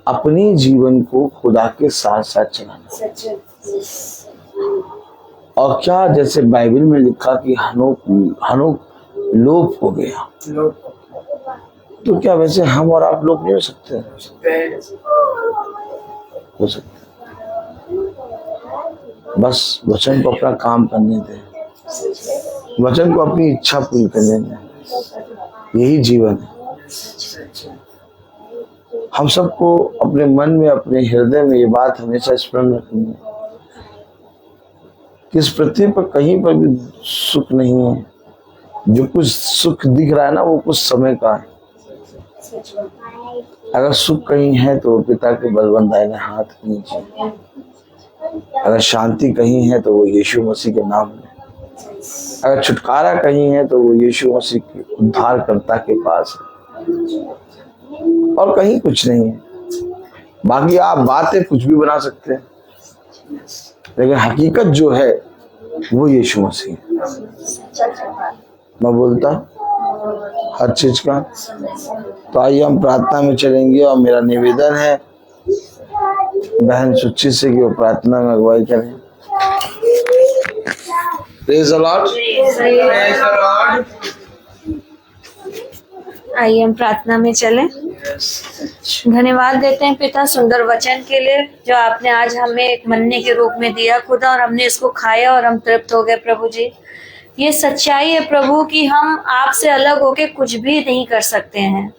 अपने जीवन को खुदा के साथ साथ चलाना। और क्या, जैसे बाइबल में लिखा कि हनोक लोप हो गया, तो क्या वैसे हम और आप लोप नहीं हो सकते? हो सकते। बस वचन को अपना काम करने दे, वचन को अपनी इच्छा पूरी करने दे, यही जीवन है। हम सबको अपने मन में, अपने हृदय में ये बात हमेशा स्मरण रखनी है कि इस पृथ्वी पर कहीं पर भी सुख नहीं है। जो कुछ सुख दिख रहा है ना, वो कुछ समय का है। अगर सुख कहीं है तो पिता के बलबंदाए ने हाथ के नीचे, अगर शांति कहीं है तो वो यीशु मसीह के नाम में, अगर छुटकारा कहीं है तो वो यीशु मसीह के उद्धारकर्ता के पास है, और कहीं कुछ नहीं है। बाकी आप बातें कुछ भी बना सकते हैं, लेकिन हकीकत जो है वो यीशु मसीह है। मैं बोलता हर चीज का। तो आइए हम प्रार्थना में चलेंगे, और मेरा निवेदन है बहन सुच्ची से कि वो प्रार्थना में अगुवाई करें। Praise the Lord. Praise the Lord. आइए हम प्रार्थना में चलें। धन्यवाद देते हैं पिता सुंदर वचन के लिए, जो आपने आज हमें एक मन्ने के रूप में दिया खुदा, और हमने इसको खाया और हम तृप्त हो गए प्रभु जी। ये सच्चाई है प्रभु कि हम आपसे अलग होके कुछ भी नहीं कर सकते हैं,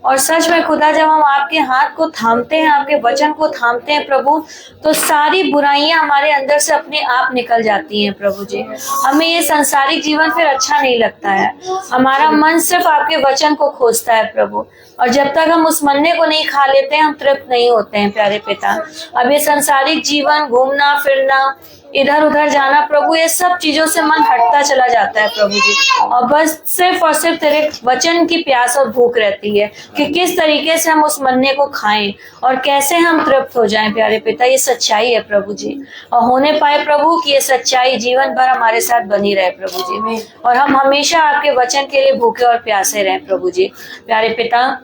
और सच में खुदा जब हम आपके हाथ को थामते हैं, आपके वचन को थामते हैं प्रभु, तो सारी बुराइयां हमारे अंदर से अपने आप निकल जाती हैं प्रभु जी। हमें ये संसारिक जीवन फिर अच्छा नहीं लगता है, हमारा मन सिर्फ आपके वचन को खोजता है प्रभु, और जब तक हम उस मन्ने को नहीं खा लेते हैं हम तृप्त नहीं होते हैं प्यारे पिता। अब ये संसारिक जीवन, घूमना फिरना, इधर उधर जाना प्रभु, ये सब चीजों से मन हटता चला जाता है प्रभु जी, और बस सिर्फ और सिर्फ तेरे वचन की प्यास और भूख रहती है कि किस तरीके से हम उस मन्ने को खाएं और कैसे हम तृप्त हो जाएं प्यारे पिता। ये सच्चाई है प्रभु जी, और होने पाए प्रभु कि ये सच्चाई जीवन भर हमारे साथ बनी रहे प्रभु जी, और हम हमेशा आपके वचन के लिए भूखे और प्यासे रहें प्रभु जी। प्यारे पिता,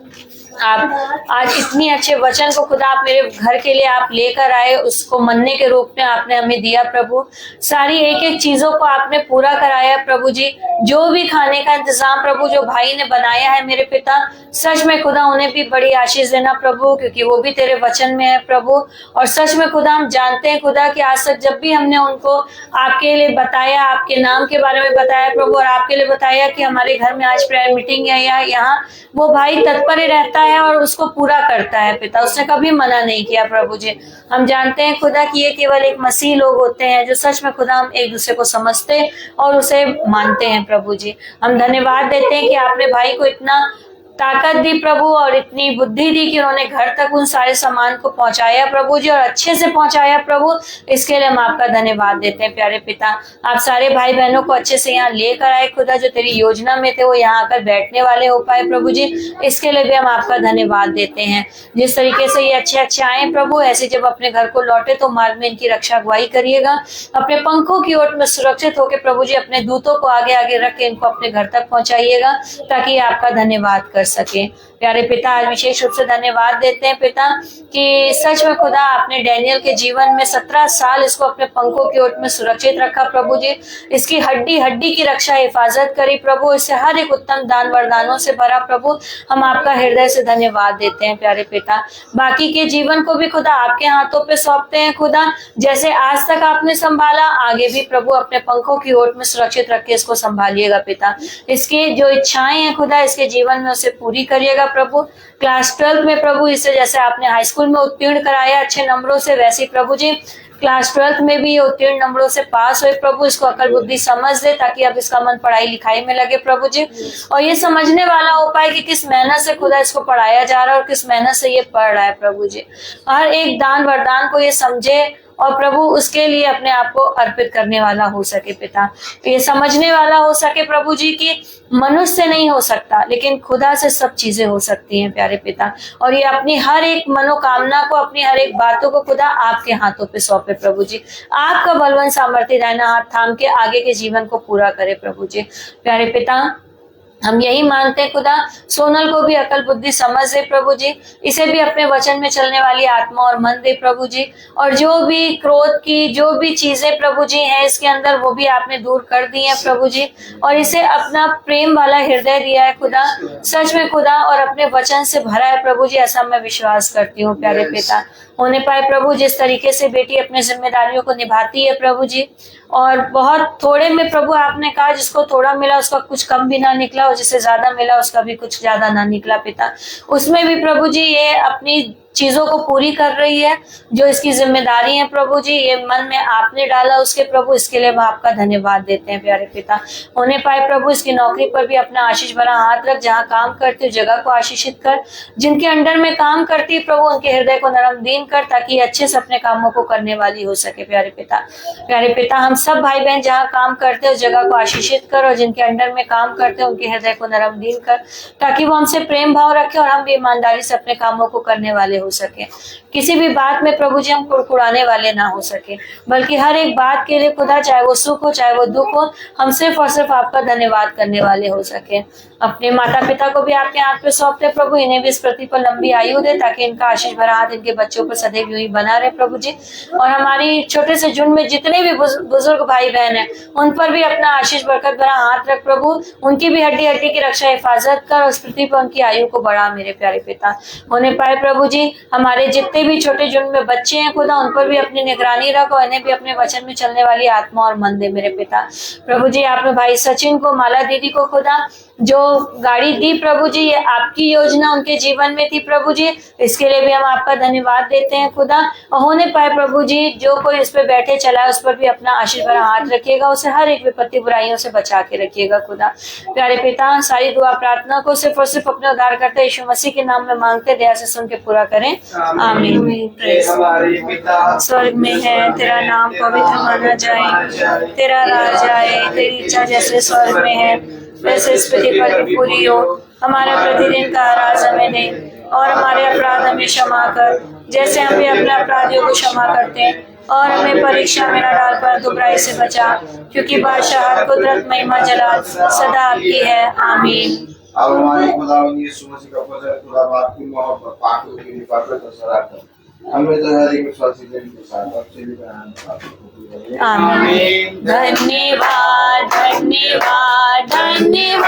आप आज इतनी अच्छे वचन को खुदा आप मेरे घर के लिए आप लेकर आए, उसको मन्ने के रूप में आपने हमें दिया प्रभु। सारी एक एक चीजों को आपने पूरा कराया प्रभु जी। जो भी खाने का इंतजाम प्रभु जो भाई ने बनाया है मेरे पिता, सच में खुदा उन्हें भी बड़ी आशीष देना प्रभु, क्योंकि वो भी तेरे वचन में है प्रभु। और सच में खुदा हम जानते हैं खुदा कि आज तक जब भी हमने उनको आपके लिए बताया, आपके नाम के बारे में बताया प्रभु, और आपके लिए बताया कि हमारे घर में आज प्रेयर मीटिंग है या यहाँ, वो भाई तत्पर रहता है है और उसको पूरा करता है पिता, उसने कभी मना नहीं किया प्रभु जी। हम जानते हैं खुदा कि ये केवल एक मसीह लोग होते हैं जो सच में खुदा हम एक दूसरे को समझते और उसे मानते हैं प्रभु जी। हम धन्यवाद देते हैं कि आपने भाई को इतना ताकत दी प्रभु और इतनी बुद्धि दी कि उन्होंने घर तक उन सारे सामान को पहुंचाया प्रभु जी, और अच्छे से पहुंचाया प्रभु। इसके लिए हम आपका धन्यवाद देते हैं प्यारे पिता। आप सारे भाई बहनों को अच्छे से यहाँ लेकर आए खुदा, जो तेरी योजना में थे वो यहाँ आकर बैठने वाले हो पाए प्रभु जी, इसके लिए भी हम आपका धन्यवाद देते हैं। जिस तरीके से ये अच्छे आए प्रभु, ऐसे जब अपने घर को लौटे तो मार्ग में इनकी रक्षा अगुवाई करिएगा। अपने पंखों की ओट में सुरक्षित होकर प्रभु जी अपने दूतों को आगे आगे रख के इनको अपने घर तक पहुंचाइएगा, ताकि आपका धन्यवाद कर सके। प्यारे पिता, आज विशेष रूप से धन्यवाद देते हैं पिता कि सच में खुदा आपने डैनियल के जीवन में 17 साल इसको अपने पंखों की ओट में सुरक्षित रखा प्रभु जी। इसकी हड्डी हड्डी की रक्षा हिफाजत करी प्रभु, इससे हर एक उत्तम दान वरदानों से भरा प्रभु। हम आपका हृदय से धन्यवाद देते हैं प्यारे पिता। बाकी के जीवन को भी खुदा आपके हाथों पे सौंपते हैं खुदा, जैसे आज तक आपने संभाला आगे भी प्रभु अपने पंखों की ओट में सुरक्षित रख के इसको संभालिएगा पिता। इसकी जो इच्छाएं हैं खुदा इसके जीवन में उसे पूरी करिएगा प्रभु। क्लास 12 में प्रभु इसे जैसे आपने हाई स्कूल में उत्तीर्ण कराया अच्छे नंबरों से, वैसे ही प्रभु जी क्लास 12 में भी उत्तीर्ण नंबरों से पास हुए प्रभु। इसको अकल बुद्धि समझ दे ताकि अब इसका मन पढ़ाई लिखाई में लगे प्रभु जी, और ये समझने वाला हो पाए कि किस मेहनत से खुदा इसको पढ़ाया जा रहा है और किस मेहनत से ये पढ़ रहा है प्रभु जी। हर एक दान वरदान को ये समझे और प्रभु उसके लिए अपने आप को अर्पित करने वाला हो सके पिता। ये समझने वाला हो सके प्रभु जी कि मनुष्य से नहीं हो सकता लेकिन खुदा से सब चीजें हो सकती हैं प्यारे पिता। और ये अपनी हर एक मनोकामना को, अपनी हर एक बातों को खुदा आपके हाथों पे सौंपे प्रभु जी। आपका बलवान सामर्थ्य दाहिना हाथ थाम के आगे के जीवन को पूरा करे प्रभु जी। प्यारे पिता, हम यही मानते हैं खुदा सोनल को भी अकल बुद्धि समझ दे प्रभु जी, इसे भी अपने वचन में चलने वाली आत्मा और मन दे प्रभु जी, और जो भी क्रोध की जो भी चीजें प्रभु जी हैं इसके अंदर वो भी आपने दूर कर दी है प्रभु जी, और इसे अपना प्रेम वाला हृदय दिया है खुदा, सच में खुदा, और अपने वचन से भरा है प्रभु जी। ऐसा मैं विश्वास करती हूँ प्यारे पिता। होने पाए प्रभु जिस तरीके से बेटी अपनी जिम्मेदारियों को निभाती है प्रभु जी, और बहुत थोड़े में प्रभु आपने कहा जिसको थोड़ा मिला उसका कुछ कम भी ना निकला, और जिसे ज्यादा मिला उसका भी कुछ ज्यादा ना निकला पिता। उसमें भी प्रभु जी ये अपनी चीजों को पूरी कर रही है, जो इसकी जिम्मेदारी है प्रभु जी, ये मन में आपने डाला उसके प्रभु, इसके लिए हम आपका धन्यवाद देते हैं प्यारे पिता। होने पाए प्रभु इसकी नौकरी पर भी अपना आशीष भरा हाथ रख, जहाँ काम करती हो जगह को आशीषित कर, जिनके अंडर में काम करती है प्रभु उनके हृदय को नरम दीन कर, ताकि अच्छे से अपने कामों को करने वाली हो सके प्यारे पिता। प्यारे पिता, हम सब भाई बहन जहाँ काम करते हो जगह को आशीषित कर, और जिनके अंडर में काम करते हो उनके हृदय को नरम दीन कर, ताकि वो हमसे प्रेम भाव रखे और हम भी ईमानदारी से अपने कामों को करने वाले हो सके। किसी भी बात में प्रभु जी हम कुड़कुड़ाने वाले ना हो सके, बल्कि हर एक बात के लिए खुदा, चाहे वो सुख हो चाहे वो दुख हो, हम सिर्फ और सिर्फ आपका धन्यवाद करने वाले हो सके। अपने माता पिता को भी आपके हाथ पे सौंपते प्रभु, इन्हें भी इस पृथ्वी पर लंबी आयु दे, ताकि इनका आशीष भरा हाथ इनके बच्चों पर सदैव यूं ही बना रहे प्रभु जी। और हमारी छोटे से झुंड में जितने भी बुजुर्ग भाई बहन हैं उन पर भी अपना आशीष बरकत भरा हाथ रख प्रभु, उनकी भी हड्डी हड्डी की रक्षा हिफाजत कर, और इस पृथ्वी पर उनकी आयु को बढ़ा मेरे प्यारे पिता। होने पाए प्रभु जी हमारे जितने भी छोटे झुंड में बच्चे हैं खुदा उन पर भी अपनी निगरानी रख, और इन्हें भी अपने वचन में चलने वाली आत्मा और मन दे मेरे पिता। प्रभु जी आपने भाई सचिन को, माला दीदी को खुदा जो गाड़ी दी प्रभु जी, ये आपकी योजना उनके जीवन में थी प्रभु जी, इसके लिए भी हम आपका धन्यवाद देते हैं खुदा। और होने पाए प्रभु जी जो कोई इस पे बैठे चला है उस पर भी अपना आशीष भरा हाथ रखिएगा, उसे हर एक विपत्ति बुराइयों से बचा के रखिएगा खुदा। प्यारे पिता, सारी दुआ प्रार्थना को सिर्फ और सिर्फ अपने उद्धार करते यीशु मसीह के नाम में मांगते, दया से सुन के पूरा करें, आमीन। स्वर्ग में है तेरा नाम पवित्र माना जाए, तेरा राज आए, तेरी इच्छा जैसे स्वर्ग में है वैसे इस पृथ्वी पर भी पूरी हो। हमारा प्रतिदिन का आहार हमें दे, और हमारे अपराध हमें क्षमा कर जैसे हम भी अपने अपराधियों को क्षमा करते हैं, और हमें परीक्षा में न डाल परंतु बुराई से बचा, क्योंकि बादशाह कुदरत महिमा जलाल सदा आपकी है, आमीन। अब हमारे खुदावंद यीशु मसीह का फजल, खुदा बाप की मोहब्बत, पाकों की हिफाजत और सराहना हमें तो हर एक विश्वासी जन के साथ अब से भी आमीन। धन्यवाद धन्यवाद धन्यवाद,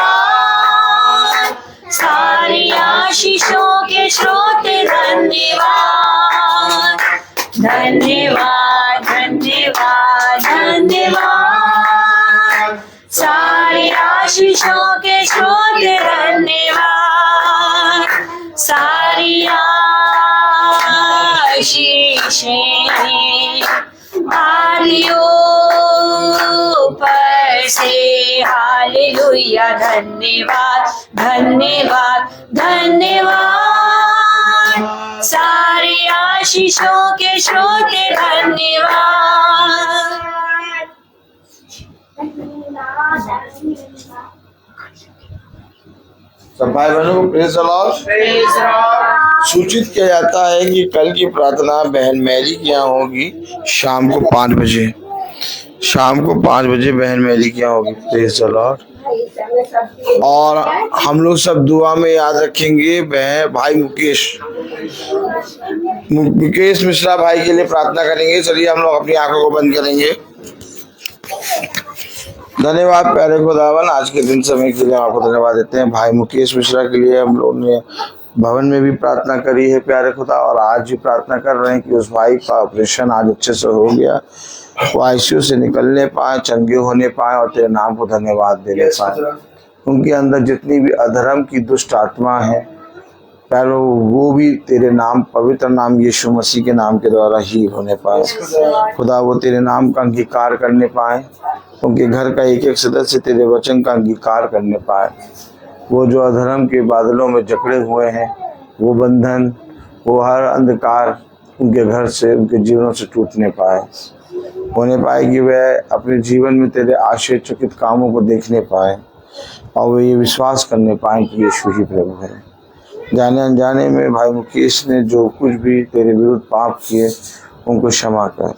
सारी आशीषों के श्रोते धन्यवाद, धन्यवाद धन्यवाद धन्यवाद, सारी आशीषों के श्रोते धन्यवाद, सारी आशीषें आलियों पर से। हालेलुया, धन्यवाद धन्यवाद धन्यवाद, सारी आशीषों के श्रोते धन्यवाद। सब भाई बहनों को प्रेज द लॉर्ड। सूचित किया जाता है कि कल की प्रार्थना बहन मैरी के यहाँ होगी शाम को 5 बजे। शाम को 5 बजे बहन मैरी के यहाँ होगी। Praise the Lord. और हम लोग सब दुआ में याद रखेंगे भाई मुकेश मिश्रा भाई के लिए प्रार्थना करेंगे। चलिए हम लोग अपनी आंखों को बंद करेंगे। धन्यवाद प्यारे खुदावन, आज के दिन समय के लिए आपको धन्यवाद देते हैं। भाई मुकेश मिश्रा के लिए हम लोग ने भवन में भी प्रार्थना करी है प्यारे खुदा, और आज भी प्रार्थना कर रहे हैं कि उस भाई का ऑपरेशन आज अच्छे से हो गया, वो आईसीयू से निकलने पाए, चंगे होने पाए और तेरे नाम को धन्यवाद देने पाए। उनके अंदर जितनी भी अधर्म की दुष्ट आत्मा है प्यारो, वो भी तेरे नाम पवित्र नाम यीशु मसीह के नाम के द्वारा ही होने पाए। खुदा वो तेरे नाम का अंगीकार करने पाए, उनके घर का एक एक सदस्य तेरे वचन का अंगीकार करने पाए। वो जो अधर्म के बादलों में जकड़े हुए हैं, वो बंधन, वो हर अंधकार उनके घर से, उनके जीवनों से टूटने पाए, होने पाए कि वह अपने जीवन में तेरे आश्चर्यचकित कामों को देखने पाए और वे ये विश्वास करने पाए कि यीशु ही प्रभु है। जाने अनजाने में भाई मुकेश ने जो कुछ भी तेरे विरुद्ध पाप किए उनको क्षमा कर,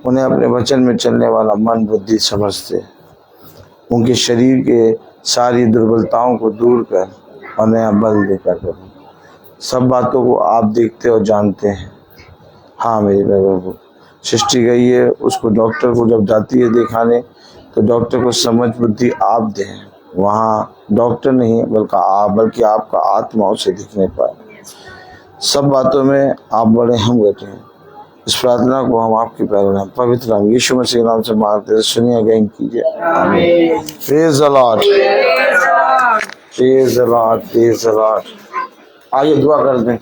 उन्हें अपने वचन में चलने वाला मन बुद्धि समझते, उनके शरीर के सारी दुर्बलताओं को दूर कर और नया बल देकर प्रभु। सब बातों को आप देखते और जानते हैं। हाँ मेरे प्रभु, सृष्टि गई है, उसको डॉक्टर को जब जाती है दिखाने तो डॉक्टर को समझ बुद्धि आप दें। वहाँ डॉक्टर नहीं बल्कि आपका आत्मा उसे दिखने पाए। सब बातों में आप बड़े हम बैठे हैं। इस प्रार्थना को हम आपके पैरों नाम पवित्र नाम यीशु मसीह के नाम से मांगते हैं, सुनिए गैंग कीजिए। Praise the Lord, praise the Lord, praise the Lord. आइए दुआ कर दें।